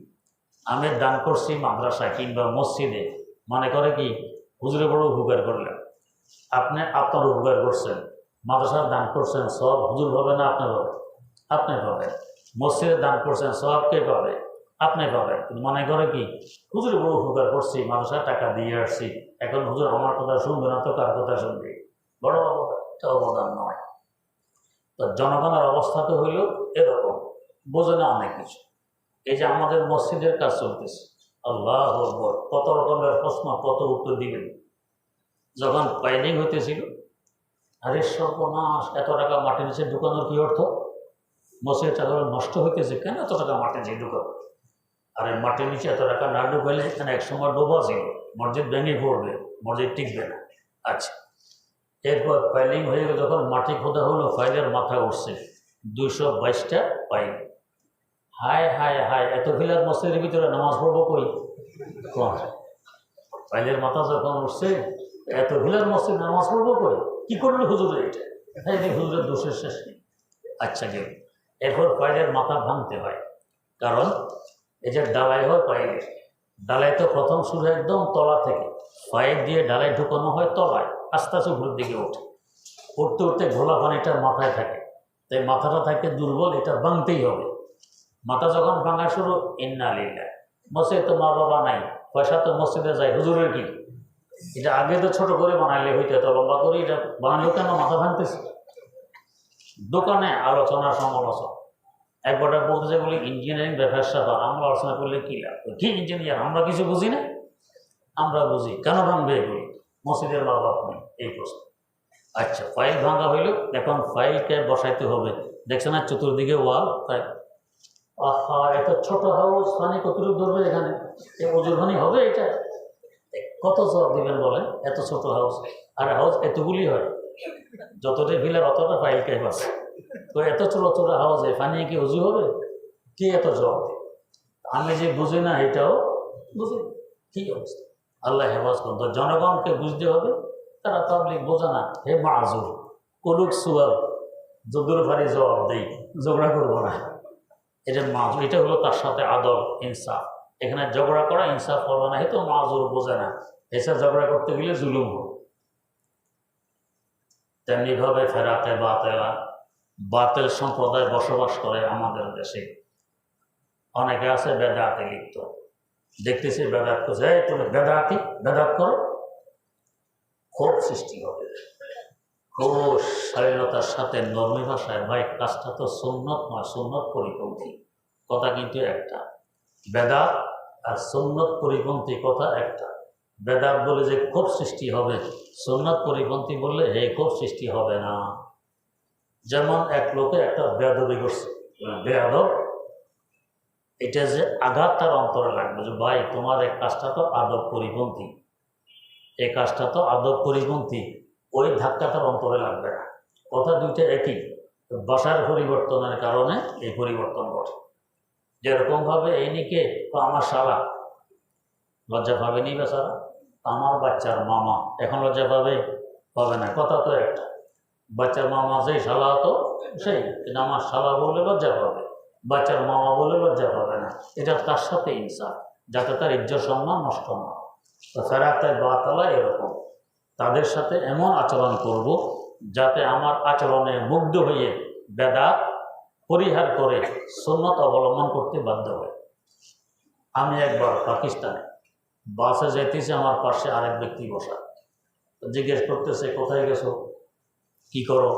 আমি দান করছি মাদ্রাসা কিংবা মসজিদে, মনে করে কি হুজুরে বড় উপকার করলেন, আপনি আপনার উপকার করছেন। মাদ্রাসার দান করছেন, সব হুজুর পাবে না আপনি পাবেন, আপনি পাবেন। মসজিদে দান করছেন, সব কে পাবে? আপনি পাবেন। কিন্তু মনে করে কি হুজুর বড় উপকার করছি, মাদ্রাসার টাকা দিয়ে আসছি, এখন হুজুর আমার কথা শুনবে না তো কার কথা শুনবে? বড় অবদান নয়। তো জনগণের অবস্থা তো হইল এরকম, বোঝে না অনেক কিছু। এই যে আমাদের মসজিদের কাজ চলতেছে, আল্লাহু আকবার, কত রকমের প্রশ্ন, কত উত্তর দিবেন। যখন প্ল্যানিং হইতেছিল, আরে সর্বনাশ, এত টাকা মাটির নিচে ঢুকানোর কি অর্থ? মসজিদের টাকা নষ্ট হইতেছে, কেন এত টাকা মাটির নিচে ঢুকাবো? আরে মাটির নিচে এত টাকা না ঢুকাইলে এখানে একসময় ডোবা ছিল, মসজিদ ভেঙে পড়বে, মসজিদ টিকবে না। আচ্ছা, এরপর ফাইলিং হয়ে গেল, যখন মাটি খোদা হলো, ফাইলের মাথা উঠছে 222টা ফাইল। হায় হায় হায়, এত ফিলার মসজিদের ভিতরে নামাজ পড়বো কই? ফাইলের মাথা যখন উঠছে, এত ফিলার মসজিদ নামাজ পড়বো কই? কি করলো হুজুরে এটা? হ্যাঁ, হুজুরের দোষের শেষ নেই। আচ্ছা গেল, এরপর ফাইলের মাথা ভাঙতে হয়, কারণ এই যে ডালাই হয় পাইলে, ডালাই তো প্রথম শুরু একদম তলা থেকে, পাইপ দিয়ে ডালাই ঢুকানো হয় তলায়, আস্তে আস্তে উপরের দিকে ওঠে। উঠতে উঠতে ঘোলা পানিটা মাথায় থাকে, তাই মাথাটা থাকে দুর্বল, এটা ভাঙতেই হবে। মাথা যখন ভাঙা শুরু, ইন্না লিল্লাহ, মসজিদে তো মা বাবা নাই, পয়সা তো মসজিদে যায়, হুজুরের কি? এটা আগে তো ছোট করে বানাইলে হইতো, এত লম্বা করে এটা বানালেও কেন মাথা ভাঙতেছে? দোকানে আলোচনা সমালোচনা, একবার বলতেছে বলি ইঞ্জিনিয়ারিং ব্যবসা, আমরা আলোচনা করলে কি লাভ? কি ইঞ্জিনিয়ার, আমরা কিছু বুঝি না? আমরা বুঝি, কেন ভাঙবে এগুলি? মসজিদের মা বাপ নেই, এই প্রশ্ন। আচ্ছা, ফাইল ভাঙা হইল, এখন ফাইলকে বসাইতে হবে। দেখছে না চতুর্দিকে ওয়াল, তাই আহা, এত ছোট হাউস, পানি কতটুকু ধরবে এখানে? এই ওজুর পানি হবে এটা? কত জবাব দিবেন বলেন? এত ছোট হাউস, আর হাউস এতগুলি হয়, যতটা ফিলার অতটা ফাইল কেপ আছে। তো এত ছোটো ছোটো হাউজে পানি কি উজু হবে? কে এত জবাব দেবে? আমি যে বুঝি না এটাও বুঝি। কি অবস্থা? আল্লাহ হেফাজ করুন। তো জনগণকে বুঝতে হবে, তারা পাবলিক বোঝে না, হে মাজুর করুক সুয়াল, যদুর ভারী জবাব দেই, ঝগড়া করবো না। এটা মাজুর, এটা হলো তার সাথে আদল ইনসাফ। এখানে ঝগড়া করা ইনসাফ করবে না, তো মাজুর বোঝে না, এসে ঝগড়া করতে গেলে জুলুম হবে। তেমনিভাবে ফেরাতে বাতেলা, বাতেল সম্প্রদায় বসবাস করে আমাদের দেশে। অনেকে আছে বেদাতে লিপ্ত, দেখতেছি বেদাত করছে, এই তুমি বেদাতি, বেদাত করো, ক্ষোভ সৃষ্টি হবে। খুব শালীনতার সাথে নরমি ভাষায়, ভাই কাজটা তো সুন্নত নয়, সুন্নত পরিপন্থী কথা কিন্তু একটা। বেদাত আর সুন্নত পরিপন্থী কথা একটা। বেদাত বলে যে ক্ষোভ সৃষ্টি হবে, সুন্নত পরিপন্থী বললে হে ক্ষোভ সৃষ্টি হবে না। যেমন এক লোকে একটা বেয়াদবি করছে, বেয়াদব, এটা যে আঘাত তার অন্তরে লাগবে যে ভাই তোমার এই কাজটা তো আদব পরিপন্থী, এই কাজটা তো আদব পরিপন্থী, ওই ধাক্কা তার অন্তরে লাগবে না। কথা দুইটা একই, ভাষার পরিবর্তনের কারণে এই পরিবর্তন ঘটে। যেরকমভাবে এই নিকে তো আমার শালা, লজ্জা পাবেনি বেচারা, আমার বাচ্চার মামা, এখন লজ্জা পাবে না, কথা তো একটা। বাচ্চার মামা যেই শালা তো সেই, কিন্তু আমার শালা বললে লজ্জা পাবে, বাচ্চার মামা বলে লজ্জা পাবে না। এটা তার সাথে ইনসাফ, যাতে তার ইজ্জত সম্মান নষ্ট না। তো ফেরাতে বাতলা এরকম, তাদের সাথে এমন আচরণ করব যাতে আমার আচরণে মুগ্ধ হয়ে বেদাত পরিহার করে সুন্নত অবলম্বন করতে বাধ্য হয়। আমি একবার পাকিস্তানে বাসে যেতেছি, আমার পাশে আরেক ব্যক্তি বসা, জিজ্ঞেস করতেছে কোথায় গেছো, কি করো?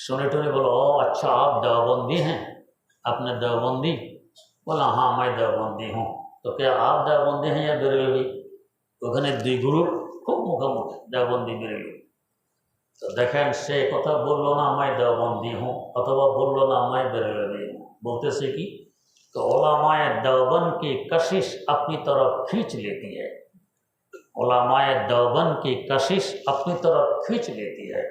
শুনে টুনে বলো, ও আচ্ছা आप देवबंदी हैं, आपने देवबंदी? बोला हाँ मैं देवबंदी हूँ। तो क्या आप देवबंदी हैं या बेरेलवी? ওখানে দুই গ্রুপ খুব মুখোমুখি, দেওবন্দি বেরেলভি। তো দেখেন সে কথা বললো না मैं देवबंदी हूँ, অথবা বললো না मैं बेरेलवी हूँ, বলতেছে কি, तो उलमाए देवबंद की कशिश अपनी तरफ खींच लेती है, उलमाए देवबंद की कशिश अपनी तरफ खींच लेती है।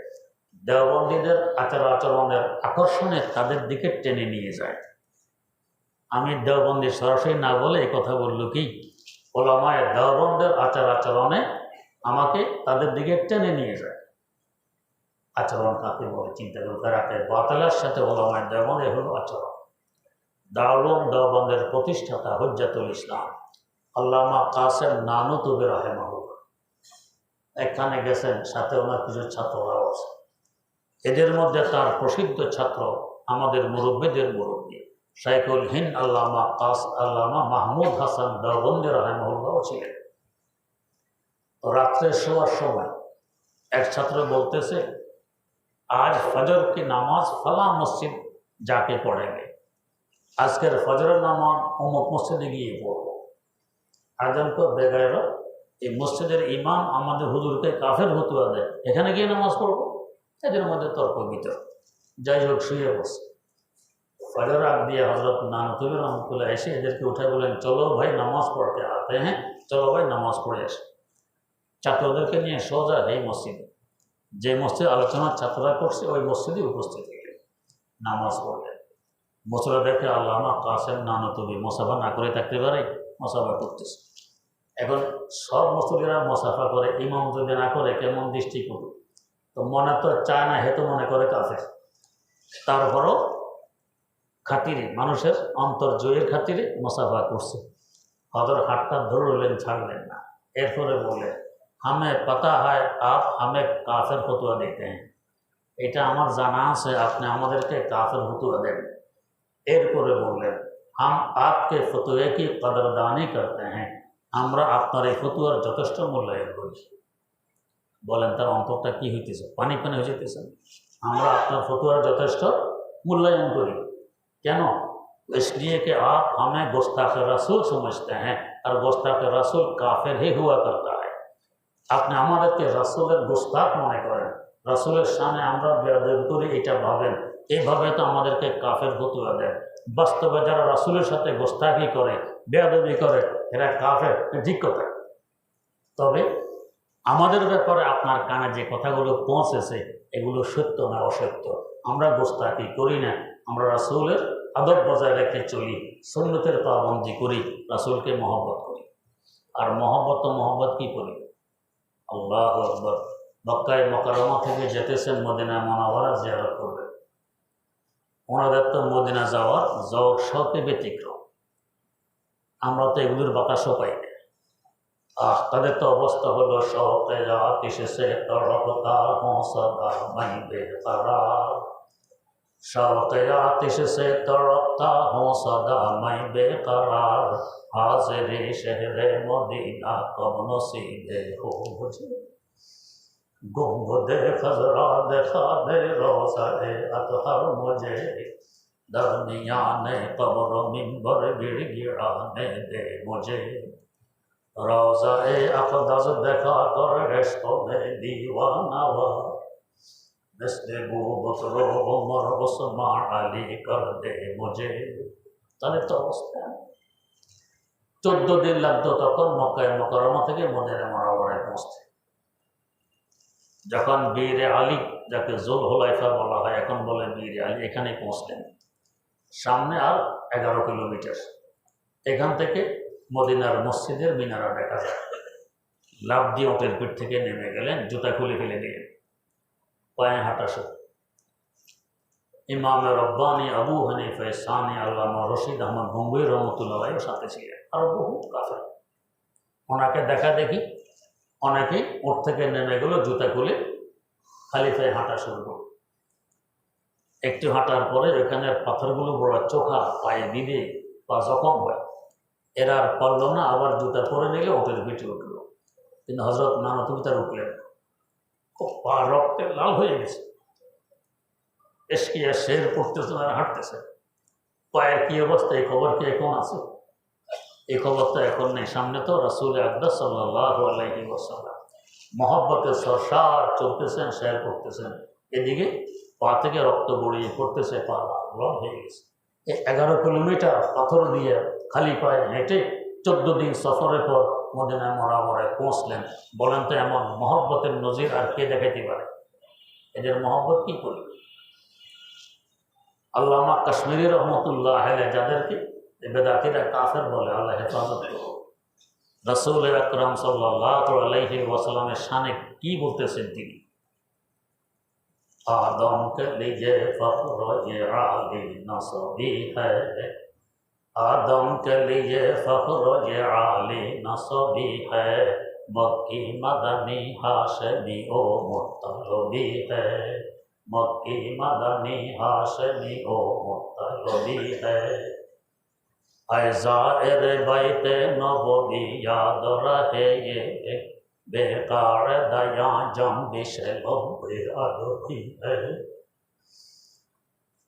দেওবন্দীদের আচার আচরণের আকর্ষণে তাদের দিকে টেনে নিয়ে যায়। আমি দেওবন্দি সরাসরি না বলে এই কথা বলল কি, ওলামায়ে দেওবন্দের আচার আচরণে আমাকে তাদের দিকে টেনে নিয়ে যায়। আচরণ কাকে বলে চিন্তা করে, ফেরাতে বাতালার সাথে ওলামায়ে দেওবন্দ এ হলো আচরণ। দারুল দেওবন্দের প্রতিষ্ঠাতা হুজ্জাতুল ইসলাম আল্লামা কাসেম নানুতুবি রাহিমাহুল্লাহ এখানে গেছেন, সাথে ওনার কিছু ছাত্ররাও আছে। এদের মধ্যে তার প্রসিদ্ধ ছাত্র আমাদের মুরব্বীদের মুরব্বী শাইখুল হিন্দ আল্লামা মাহমুদ হাসান দেওবন্দি রাহিমাহুল্লাহ ছিলেন। তো রাত্রে শোয়ার সময় এক ছাত্র বলতেছে, আজ ফজর কি নামাজ ফলা মসজিদ যাকে পড়েবে, আজকের ফজরের নামাজ অমুক মসজিদে গিয়ে পড়বো। আজান তো বেগাইর, এই মসজিদের ইমাম আমাদের হুজুরকে কাফের ফতুয়া দেয়, এখানে গিয়ে নামাজ পড়বো। এদের মধ্যে তর্ক বিতর্ক, যাই হোক শুয়ে বসে। ফজর আগ দিয়ে হজরত নানুতুবি রহমতুল্লাহ এসে এদেরকে উঠে বলেন, চলো ভাই নামাজ পড়তে আতে হ্যাঁ, চলো ভাই নামাজ পড়ে আসে। ছাত্রদেরকে নিয়ে সোজা এই মসজিদে, যে মসজিদ আলোচনার ছাত্ররা করছে ওই মসজিদে উপস্থিত হলেন, নামাজ পড়লেন। মসজিদে দেখে আল্লামা কাসেম নানুতুবি মোসাফা না করে থাকতে পারে, মোসাফা করতেছে। এখন সব মসজিদেরা মোসাফা করে, ইমাম যদি না করে কেমন দৃষ্টি করবে? তো মনে তো চায় না, হেতু মনে করে কাফের। তারপরও খাতিরে, মানুষের অন্তর জয়ের খাতিরে মোসাফা করছে। হজর হাতটা ধরলেন, ছাড়লেন না। এরপরে বললেন, হামে পাতা হয় আপ হামে কাফের ফতুয়া দিতে হ্যাঁ, এটা আমার জানা আছে, আপনি আমাদেরকে কাফের ফতুয়া দেন। এরপরে বললেন, হাম আপকে ফতুয়া কি কদরদানি করতে হ্যাঁ, আমরা আপনার এই ফতুয়ার যথেষ্ট মূল্যায়ন করি। বলেন তার অন্তরটা কি হইতেছে, পানি পানি হয়ে যেতেছে। আমরা আপনার ফতুয়ার যথেষ্ট মূল্যায়ন করি। কেন? इसलिए कि आप हमें गुस्ताख रसूल समझते हैं और गुस्ताख रसूल काफिर ही हुआ करता है। আপনি আমাদেরকে রাসূলের গুস্তাখ মনে করেন, রাসূলের সামনে আমরা বেয়াদবি করি এটা ভাবেন, এইভাবে তো আমাদেরকে কাফের ফতুয়া দেন। বাস্তবে যারা রাসূলের সাথে গুস্তাখি করে, বেয়াদবি করে, এরা কাফের, ঠিক কথা। তবে আমাদের ব্যাপারে আপনার কানে যে কথাগুলো পৌঁছেছে এগুলো সত্য না অসত্য, আমরা গোস্তাকি করি না, আমরা রাসূলের আদব বজায় রেখে চলি, সুন্নতের পাবন্দি করি, রাসূলকে মহব্বত করি। আর মহব্বত তো মহব্বত কি করি? আল্লাহু আকবার। মক্কায় মুকাররমা থেকে যেতেছেন মদিনা মুনাওয়ারা জিয়ারত করবে, ওনাদের তো মদিনা যাওয়ার শখে ব্যতিক্রম, আমরা তো এগুলোর বাতাসও পাই না। তাদের তো অবস্থা হলো শখে আতিশ সে তড়পতা হৌসলা মাই বেকরার, শখে আতিশ সে তড়পতা হৌসলা মাই বেকরার, হাজিরে শহরে মদিনা কব নসিবে হো মুঝে, गुम्बदे खजरा दिखा दे रोज़ाए अतहर मुझे, दरमियाने कब्र मिंबर गिड़गिड़ाने दे मुझे, रोज़ाए अक़दस दिखा कर इश्क़ में दीवाना हुआ, मिस्ल अबू बकर उमर उस्मान अली कर दे मुझे। তাহলে তো অবস্থা 14 দিন লাগতো তখন মক্কায় মুকাররমা থেকে মদিনা মুনাওয়ারায় পৌঁছতে। যখন বীর আলী, যাকে জুল হুলাইফা বলা হয়, এখন বলে বীর আলী, এখানে পৌঁছলেন। সামনে আর 11 কিলোমিটার, এখান থেকে মদিনার মসজিদের মিনারা দেখা যায়। লাফ দিয়ে ওটের পিঠ থেকে নেমে গেলেন, জুতা খুলে ফেলে দিলেন, পায়ে হাঁটা শুরু। ইমাম রব্বানি, আবু হানিফা সানি, আল্লামা রশিদ আহমদ গঙ্গুই রহমতুল্লাহও সাথে ছিলেন, আরও বহুত কাফের। ওনাকে দেখা দেখি অনেকেই ওর থেকে নেমে গেল, জুতা খুলে খালি পায়ে হাঁটা শুরু করল। একটু হাঁটার পরে ওইখানের পাথরগুলো বড় চোখা, পায়ে দিলে পা জখম হয়, এরা আর পারল না, আবার জুতা পরে নিলে ওটের পিঠে উঠল। কিন্তু হজরত নানা তুমি তার উঠলেন, খুব পা রক্তে লাল হয়ে গেছে, এসকিয়া শের পড়তেছে আর হাঁটতেছে। পায়ের কি অবস্থা এই খবর কি এখন আছে? এই খবর তো এখন নেই। সামনে তো রাসূল আকরাম সাল্লাল্লাহু আলাইহি ওয়াসাল্লাম মহব্বতের সরসার চলতেছেন, শের করতেছেন, এদিকে পা থেকে রক্ত গড়িয়ে পড়তেছে, পা লাল হয়ে গেছে। 11 কিলোমিটার পাথর দিয়ে খালি পায়ে হেঁটে 14 দিন সফরের পর মদিনা মুনাওয়ারায় পৌঁছলেন। বলেন তো এমন মহব্বতের নজির আর কে দেখাইতে পারে? এদের মহব্বত কি করবে? আল্লামা কাশ্মীরি রহমতুল্লাহ আলাইহি যাদেরকে বেদাতিরা কাফের বলে, আল্লাহ হেফাজত করো। রাসূল আকরাম সাল্লাল্লাহু আলাইহি ওয়াসাল্লামের শানে কি বলতেছেন তিনি? आदम के लिए फख्र ये आली नसबी है, आदम के लिए फख्र ये आली नसबी है, मक्की मदनी हाशमी ओ मुत्तलबी है, मक्की मदनी हाशमी ओ मुत्तलबी है, ऐज़ाएर बैते नबवी याद रहे ये बेकार दया जंबिश लब्बे अदबी है,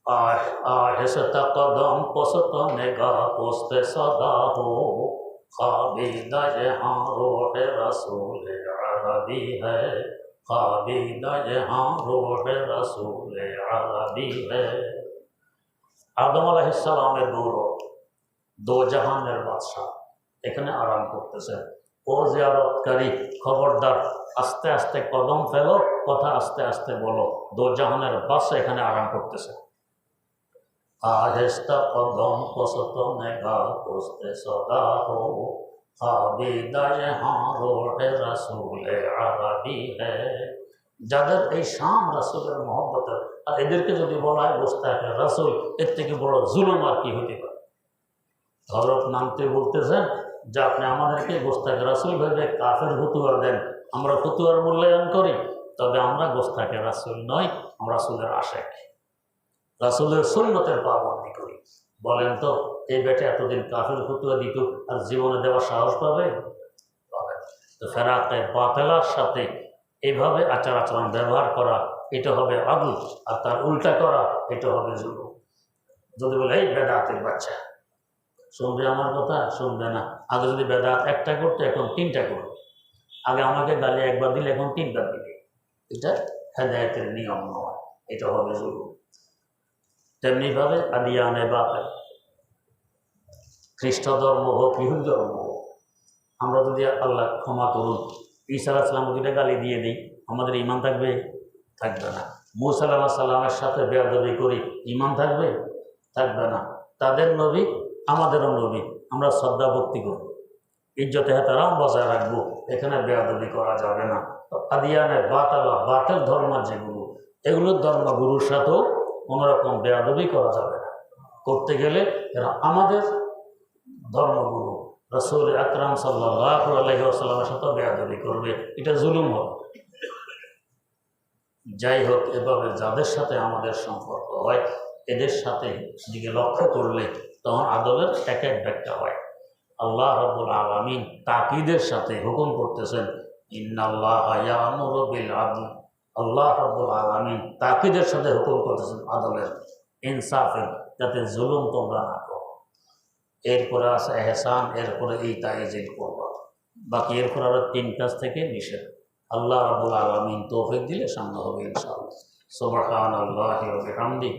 आहिस्ता कदम पुस्त निगाह पुस्त सदा हो, ख्वाबीदा यहाँ रूह रसूल अरबी है, ख्वाबीदा यहाँ रूह रसूल अरबी है। आदम अलैहिस सालामेर दो জাহানের বাদশাহ এখানে আরাম করতেছেন। ও জিয়ারতকারী খবরদার, আস্তে আস্তে কদম ফেলো, কথা আস্তে আস্তে বলো, দো জাহানের বাদশাহ এখানে আরাম করতেছে। আহেস্তা কদম পসত নেগা পোস্তে সদা হো, খাবিদা ইহাঁ রোহে রাসূলে আরবি হ্যায়। যাদের এই শাম রাসূলের মহব্বতের, আর এদেরকে যদি বলা হয় গোস্তাখে রাসূল, এর থেকে বড় জুলুম আর কি হতে পারে? হযরত নামতে বলতেছেন যে আপনি আমাদেরকে গোস্তাখে রাসূল ভেবে কাফের ফতুয়া দেন, আমরা ফতুয়ার মূল্যায়ন করি, তবে আমরা গোস্তাখে রাসূল নই, আমরা রাসূলের আশিক, রাসূলের সুন্নতের পাবন্দি করি। বলেন তো এই বেটা এতদিন কাফের ফতুয়া দিত, আর জীবনে দেওয়ার সাহস পাবে? তো ফেরাতে বাতিলার সাথে এইভাবে আচার আচরণ ব্যবহার করা, এটা হবে আদল, আর তার উল্টা করা এটা হবে জুলুম। যদি বলে এই বেদাতের বাচ্চা, শুনবে আমার কথা? শুনবে না। আগে যদি বেদাত একটা করতো, এখন 3টা করবে। আগে আমাকে গালি একবার দিলে, এখন 3বার দিলে। এটা হেদায়েতের নিয়ম নয়, এটা হবে জুলুম। তেমনিভাবে আদিয়ানে বাতিল, খ্রিস্ট ধর্ম হোক, ইহুদি ধর্ম হোক, আমরা যদি আল্লাহ ক্ষমা করুন ঈসা আলাইহিস সালামকে দুইটা গালি দিয়ে দিই, আমাদের ঈমান থাকবে? থাকবে না। মূসা আলাইহিস সালামের সাথে বেয়াদবি করি, ঈমান থাকবে? থাকবে না। তাদের নবী আমাদেরও নবী, আমরা শ্রদ্ধা ভক্তি করব, ইজ্জতে হেতারাম বজায় রাখবো, এখানে বেয়াদবি করা যাবে না। তো আদিয়ানের বাতেল ধর্ম যেগুলো, এগুলোর ধর্মগুরুর সাথেও কোনোরকম বেয়াদবি করা যাবে না। করতে গেলে এরা আমাদের ধর্মগুরু রাসূল আকরাম সাল্লাল্লাহু আলাইহি ওয়াসাল্লামের সাথে বেয়াদবি করবে, এটা জুলুম হবে। যাই হোক, এভাবে যাদের সাথে আমাদের সম্পর্ক হয় এদের সাথে দিকে লক্ষ্য করলে তখন আদলের এক এক ব্যাখ্যা হয়। আল্লাহ রাব্বুল আলামিন তাকিদের সাথে হুকুম করতেছেন, ইন্নাল্লাহা ইয়া'মুরু বিল আদল। আল্লাহ রাব্বুল আলামিন তাকিদের সাথে হুকুম করতেছেন আদলের, ইনসাফের, যাতে জুলুম তোমরা না করো। এরপরে আছে এহসান, এরপরে ইতায়ে জিল কুরবা। বাকি এরপর আরো 3 কাজ থেকে নিষেধ। আল্লাহ রাব্বুল আলামিন তৌফিক দিলে সামনে হবে ইনশাআল্লাহ। সুবহানাল্লাহি ওয়া বিহামদিহি,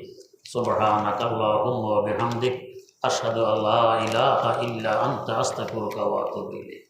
সুবহানাকা আল্লাহুম্মা ওয়া বিহামদিক, আশহাদু আল্লা ইলাহা ইল্লা আনতা আস্তাগফিরুকা ওয়া আতুবু ইলাইক।